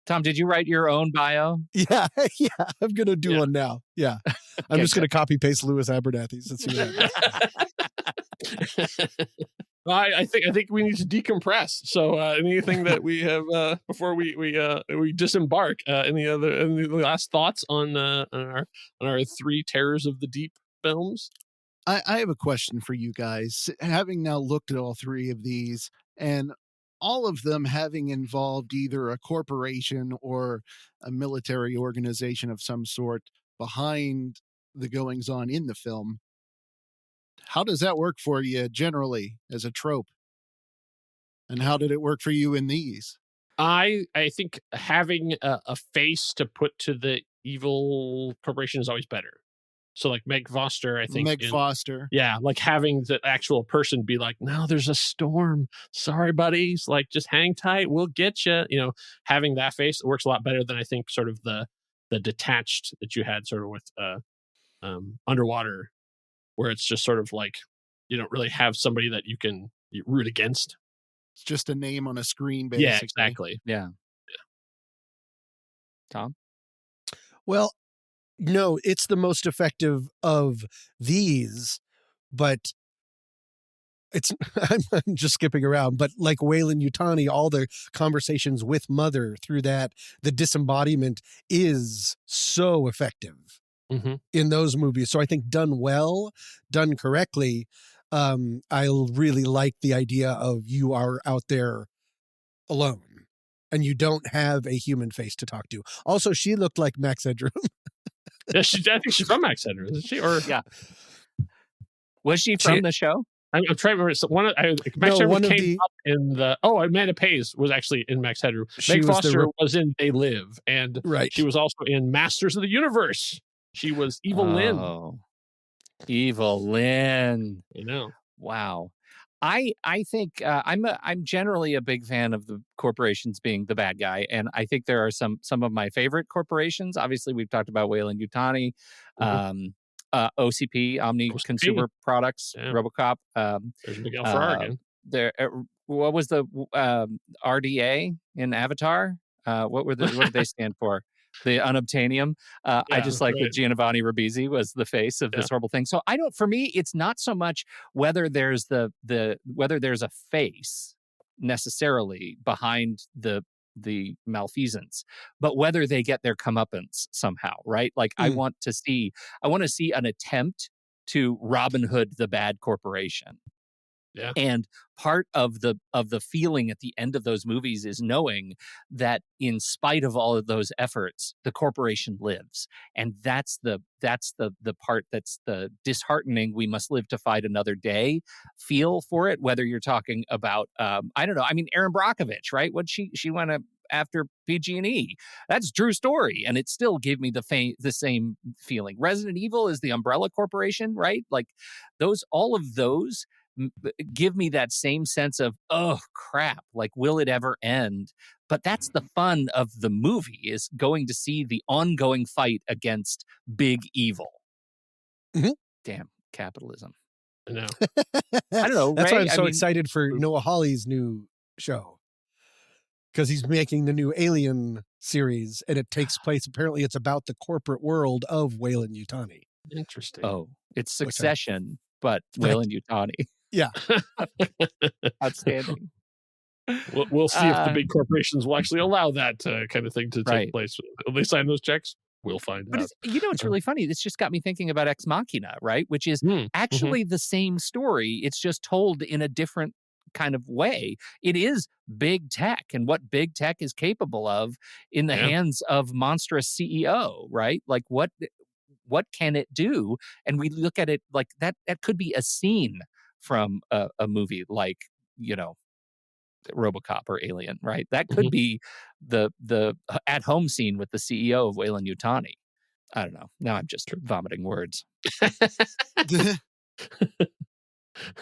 Tom, did you write your own bio? Yeah. I'm gonna do one now. Yeah. I'm just gonna copy paste Louis Abernathy's and see what happens. I think we need to decompress. So anything that we have before we disembark? Any last thoughts on our three Terrors of the Deep films? I have a question for you guys. Having now looked at all three of these, and all of them having involved either a corporation or a military organization of some sort behind the goings on in the film, how does that work for you generally as a trope? And how did it work for you in these? I think having a face to put to the evil corporation is always better. So like Meg Foster, I think. Foster. Yeah, like having the actual person be like, "No, there's a storm. Sorry, buddies. Like, just hang tight. We'll get you." Having that face works a lot better than I think sort of the detached that you had sort of with Underwater, where it's just sort of like you don't really have somebody that you can root against. It's just a name on a screen, basically. Yeah, exactly. Yeah. Tom? Well, no, it's the most effective of these, but I'm just skipping around, but like Wayland Yutani, all the conversations with Mother through that, the disembodiment is so effective. Mm-hmm. In those movies. So I think done well, done correctly, I really like the idea of you are out there alone and you don't have a human face to talk to. Also, she looked like Max Headroom. Yeah, I think she's from Max Headroom, isn't she? Or yeah. Was she from the show? I'm trying to remember. So Max Headroom came up in the. Oh, Amanda Pays was actually in Max Headroom. Meg Foster was in They Live, and she was also in Masters of the Universe. She was Evil Lynn. Evil Lynn. I know. Wow. I think I'm generally a big fan of the corporations being the bad guy, and I think there are some of my favorite corporations. Obviously, we've talked about Weyland-Yutani, OCP, Omni Consumer Products, RoboCop. There's Miguel Ferrer again. There, what was the RDA in Avatar? What did they stand for? The unobtainium. I just like that Giovanni Ribisi was the face of this horrible thing. So for me, it's not so much whether there's whether there's a face necessarily behind the malfeasance, but whether they get their comeuppance somehow, right? Like I want to see an attempt to Robin Hood the bad corporation. Yeah. And part of the feeling at the end of those movies is knowing that in spite of all of those efforts, the corporation lives. And that's the part that's the disheartening, we must live to fight another day feel for it, whether you're talking about I don't know, I mean Erin Brockovich, right? What she went after PG&E. That's a true story, and it still gave me the same feeling. Resident Evil is the Umbrella Corporation, right? Like all of those give me that same sense of, oh crap, like will it ever end? But that's the fun of the movie, is going to see the ongoing fight against big evil. Damn capitalism. I know. I don't know. That's why I'm so excited for Noah Hawley's new show, because he's making the new Alien series, and it takes place, apparently it's about the corporate world of Weyland-Yutani. Interesting. Oh, it's Succession, but Weyland-Yutani. Yeah. Outstanding. We'll see if the big corporations will actually allow that kind of thing to take place. Will they sign those checks? We'll find out. It's really funny. This just got me thinking about Ex Machina, right? Which is actually the same story. It's just told in a different kind of way. It is big tech and what big tech is capable of in the hands of monstrous CEO, right? Like what can it do? And we look at it like that could be a scene from a movie like, RoboCop or Alien, right? That could be the at-home scene with the CEO of Weyland-Yutani. I don't know. Now I'm just vomiting words.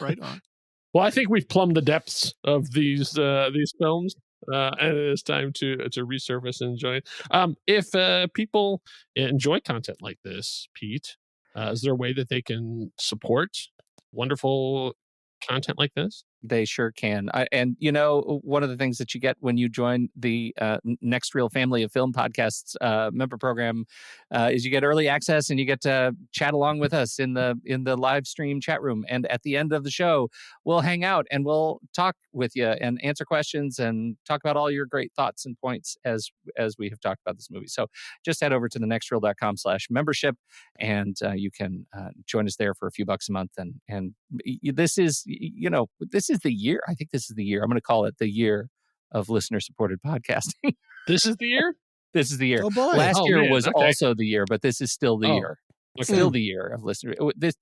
Right on. Well, I think we've plumbed the depths of these films, and it is time to resurface and enjoy. If people enjoy content like this, Pete, is there a way that they can support wonderful content like this? They sure can. And one of the things that you get when you join the Next Reel family of film podcasts member program is you get early access, and you get to chat along with us in the live stream chat room. And at the end of the show, we'll hang out and we'll talk with you and answer questions and talk about all your great thoughts and points as we have talked about this movie. So just head over to thenextreel.com/membership, and you can join us there for a few bucks a month. And this is the year. I think this is the year. I'm going to call it the year of listener-supported podcasting. This is the year? This is the year. Oh, boy. Last year was also the year, but this is still the year. Okay. Still the year of listener.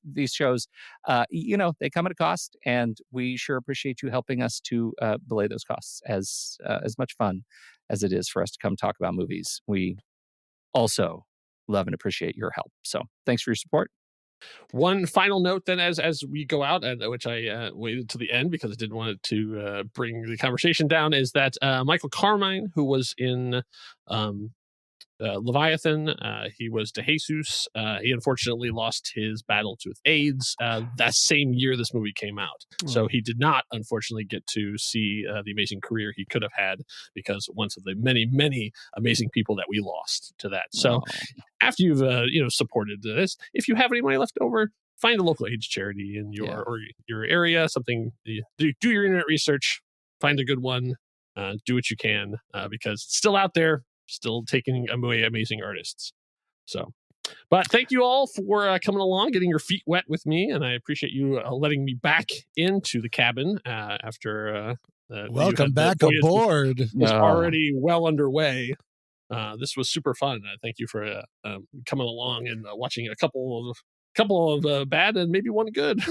These shows, they come at a cost, and we sure appreciate you helping us to belay those costs. As much fun as it is for us to come talk about movies, we also love and appreciate your help. So thanks for your support. One final note then, as we go out, which I waited to the end because I didn't want it to bring the conversation down, is that Michael Carmine, who was in Leviathan, he was DeJesus. He unfortunately lost his battle with AIDS that same year this movie came out. So he did not, unfortunately, get to see the amazing career he could have had, because one of the many, many amazing people that we lost to that. So after you've supported this, if you have any money left over, find a local AIDS charity in your area. Something, do your internet research, find a good one, do what you can, because it's still out there. Still taking away amazing artists. So, but thank you all for coming along, getting your feet wet with me, and I appreciate you letting me back into the cabin after. Welcome back aboard. Was already well underway. This was super fun. Thank you for coming along and watching a couple of couple of bad and maybe one good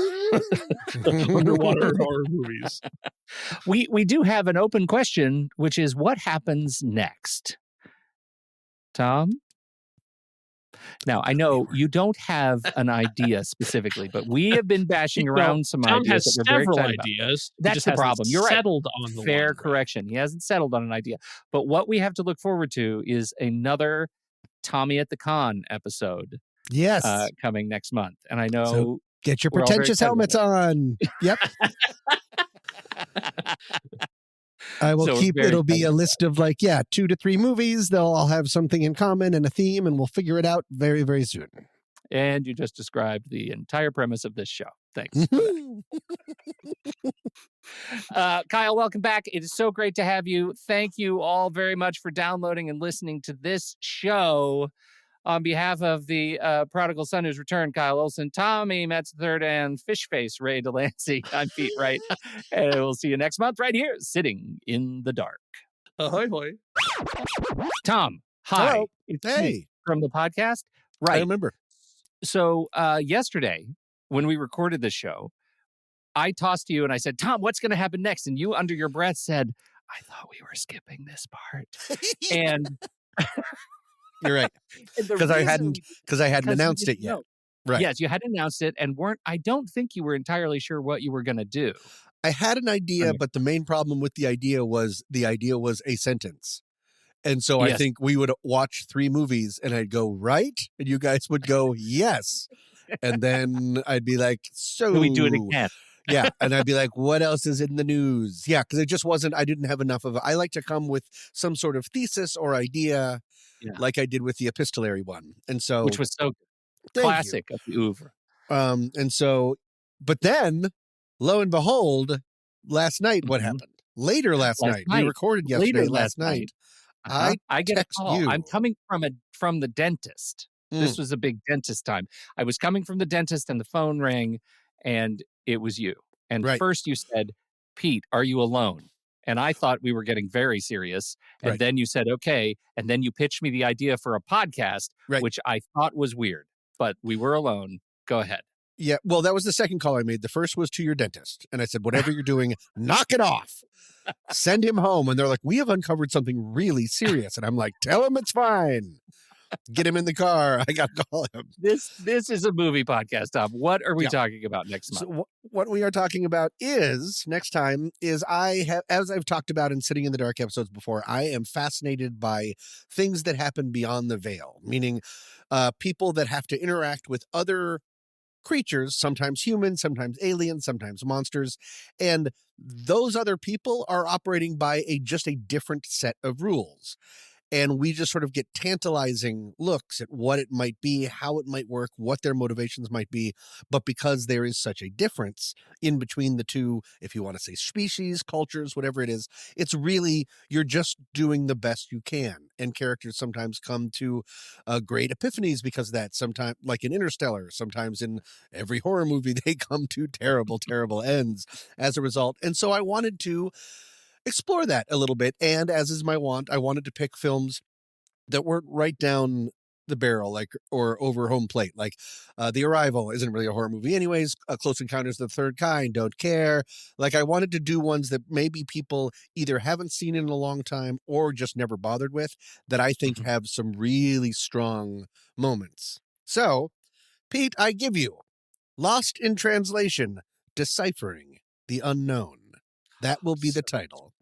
underwater horror movies. We do have an open question, which is what happens next? Tom? Now, I know you don't have an idea specifically, but we have been bashing around some Tom ideas has that we're very several excited ideas. about. That's the problem. You're right. Settled on the Fair one, correction. He hasn't settled on an idea. But what we have to look forward to is another Tommy at the Con episode. Yes. Coming next month. And I know... So get your pretentious helmets on. Yep. I will it'll be a list of 2 to 3 movies. They'll all have something in common and a theme, and we'll figure it out very, very soon. And you just described the entire premise of this show. Thanks. Kyle, welcome back. It is so great to have you. Thank you all very much for downloading and listening to this show. On behalf of the prodigal son who's returned, Kyle Olson, Tommy Metz III, and Fishface Ray DeLancey, I'm Pete Wright. And we'll see you next month right here, sitting in the dark. Ahoy, hoy. Tom, hi. Hello. It's Hey. me from the podcast. Right. I remember. So yesterday, when we recorded the show, I tossed to you and I said, Tom, what's going to happen next? And you, under your breath, said, I thought we were skipping this part. And... You're right. Because I hadn't announced it yet. Right. Yes, you hadn't announced it and I don't think you were entirely sure what you were going to do. I had an idea, but the main problem with the idea was a sentence. And so I think we would watch 3 movies and I'd go, right? And you guys would go, yes. And then I'd be like, so. Can we do it again? Yeah. And I'd be like, what else is in the news? Yeah. Because it just wasn't, I didn't have enough of it. I like to come with some sort of thesis or idea. Yeah. Like I did with the epistolary one. And so, which was so classic of the oeuvre. And so, but then lo and behold, last night, what happened? Later last night, we recorded yesterday, last night. I get a call. You. I'm coming from the dentist. This was a big dentist time. I was coming from the dentist and the phone rang and it was you. And first you said, Pete, are you alone? And I thought we were getting very serious. And then you said, okay. And then you pitched me the idea for a podcast, which I thought was weird, but we were alone. Go ahead. Yeah. Well, that was the second call I made. The first was to your dentist. And I said, whatever you're doing, knock it off. Send him home. And they're like, we have uncovered something really serious. And I'm like, tell him it's fine. Get him in the car. I got to call him. This is a movie podcast, Tom. What are we talking about next month? So what we are talking about next time is as I've talked about in Sitting in the Dark episodes before, I am fascinated by things that happen beyond the veil, meaning people that have to interact with other creatures, sometimes humans, sometimes aliens, sometimes monsters. And those other people are operating by just a different set of rules. And we just sort of get tantalizing looks at what it might be, how it might work, what their motivations might be. But because there is such a difference in between the two, if you want to say species, cultures, whatever it is, it's really, you're just doing the best you can. And characters sometimes come to great epiphanies because of that. Sometimes, like in Interstellar, sometimes in every horror movie, they come to terrible, terrible ends as a result. And so I wanted to explore that a little bit. And as is my want, I wanted to pick films that weren't right down the barrel, or over home plate. Like The Arrival isn't really a horror movie anyways. Close Encounters of the Third Kind, don't care. I wanted to do ones that maybe people either haven't seen in a long time or just never bothered with, that I think have some really strong moments. So, Pete, I give you Lost in Translation, Deciphering the Unknown. That will be the title.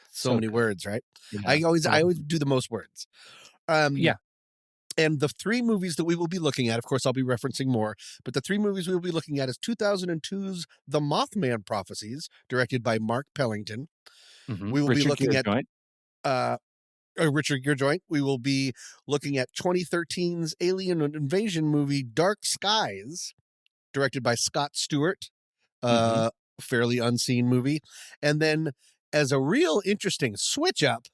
So many words, right? Yeah. I always do the most words. And the 3 movies that we will be looking at, of course, I'll be referencing more, but the 3 movies we will be looking at is 2002's The Mothman Prophecies, directed by Mark Pellington. We will be looking at Richard Gearjoint. We will be looking at 2013's alien invasion movie Dark Skies, directed by Scott Stewart. Fairly unseen movie. And then as a real interesting switch up,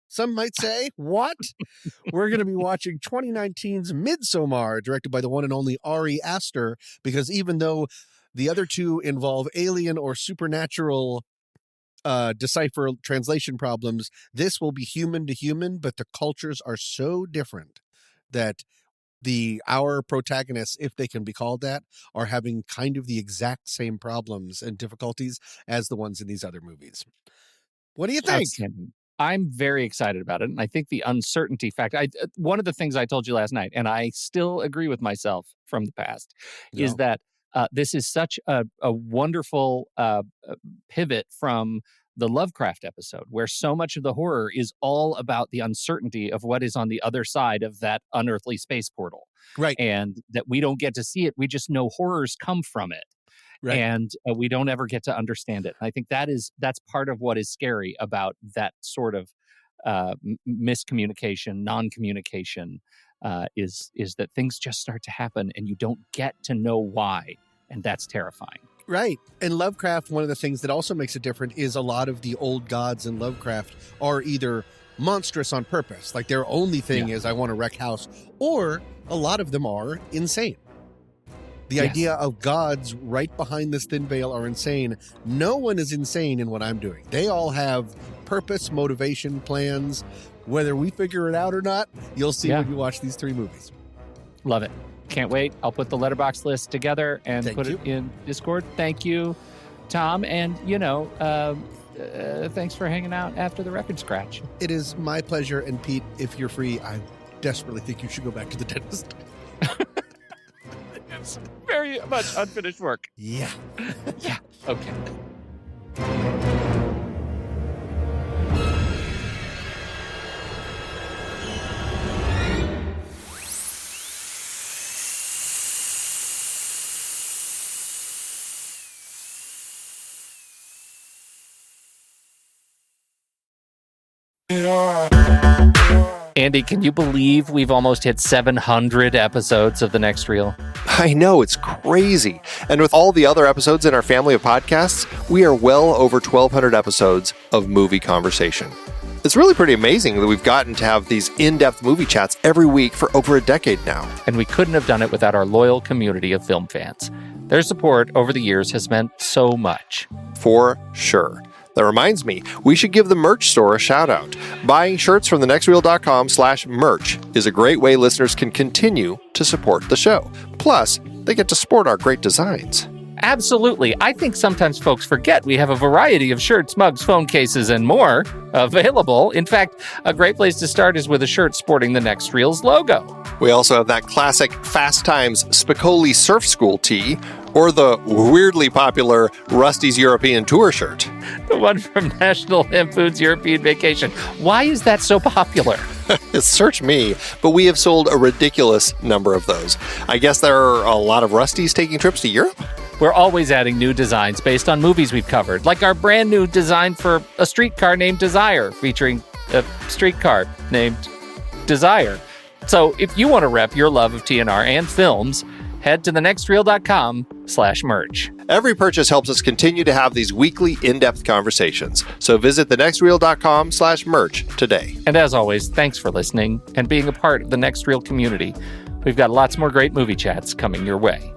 some might say, what? We're going to be watching 2019's Midsommar, directed by the one and only Ari Aster, because even though the other 2 involve alien or supernatural decipher translation problems, this will be human to human, but the cultures are so different that our protagonists, if they can be called that, are having kind of the exact same problems and difficulties as the ones in these other movies. What do you think? I'm very excited about it. And I think the uncertainty factor, one of the things I told you last night, and I still agree with myself from the past, is that this is such a wonderful pivot from the Lovecraft episode, where so much of the horror is all about the uncertainty of what is on the other side of that unearthly space portal. Right. And that we don't get to see it. We just know horrors come from it. Right. And we don't ever get to understand it. And I think that's part of what is scary about that sort of miscommunication, non-communication, is that things just start to happen and you don't get to know why. And that's terrifying. Right. And Lovecraft, one of the things that also makes it different is a lot of the old gods in Lovecraft are either monstrous on purpose, like their only thing is I want to wreck house, or a lot of them are insane. The idea of gods right behind this thin veil are insane. No one is insane in what I'm doing. They all have purpose, motivation, plans. Whether we figure it out or not, you'll see when you watch these 3 movies. Love it. Can't wait. I'll put the letterbox list together and put it in Discord. Thank you, Tom. And, thanks for hanging out after the record scratch. It is my pleasure. And Pete, if you're free, I desperately think you should go back to the dentist. It's very much unfinished work. Yeah. Yeah. Okay. Andy, can you believe we've almost hit 700 episodes of The Next Reel? I know, it's crazy. And with all the other episodes in our family of podcasts, we are well over 1,200 episodes of movie conversation. It's really pretty amazing that we've gotten to have these in-depth movie chats every week for over a decade now. And we couldn't have done it without our loyal community of film fans. Their support over the years has meant so much. For sure. That reminds me, we should give the merch store a shout out. Buying shirts from thenextreel.com/merch is a great way listeners can continue to support the show. Plus, they get to sport our great designs. Absolutely. I think sometimes folks forget we have a variety of shirts, mugs, phone cases, and more available. In fact, a great place to start is with a shirt sporting the Next Reel's logo. We also have that classic Fast Times Spicoli Surf School tee, or the weirdly popular Rusty's European Tour shirt. The one from National Lampoon's European Vacation. Why is that so popular? Search me, but we have sold a ridiculous number of those. I guess there are a lot of Rustys taking trips to Europe? We're always adding new designs based on movies we've covered, like our brand new design for a streetcar named Desire, featuring a streetcar named Desire. So if you want to rep your love of TNR and films, head to thenextreel.com/merch. Every purchase helps us continue to have these weekly in-depth conversations. So visit thenextreel.com/merch today. And as always, thanks for listening and being a part of the Next Reel community. We've got lots more great movie chats coming your way.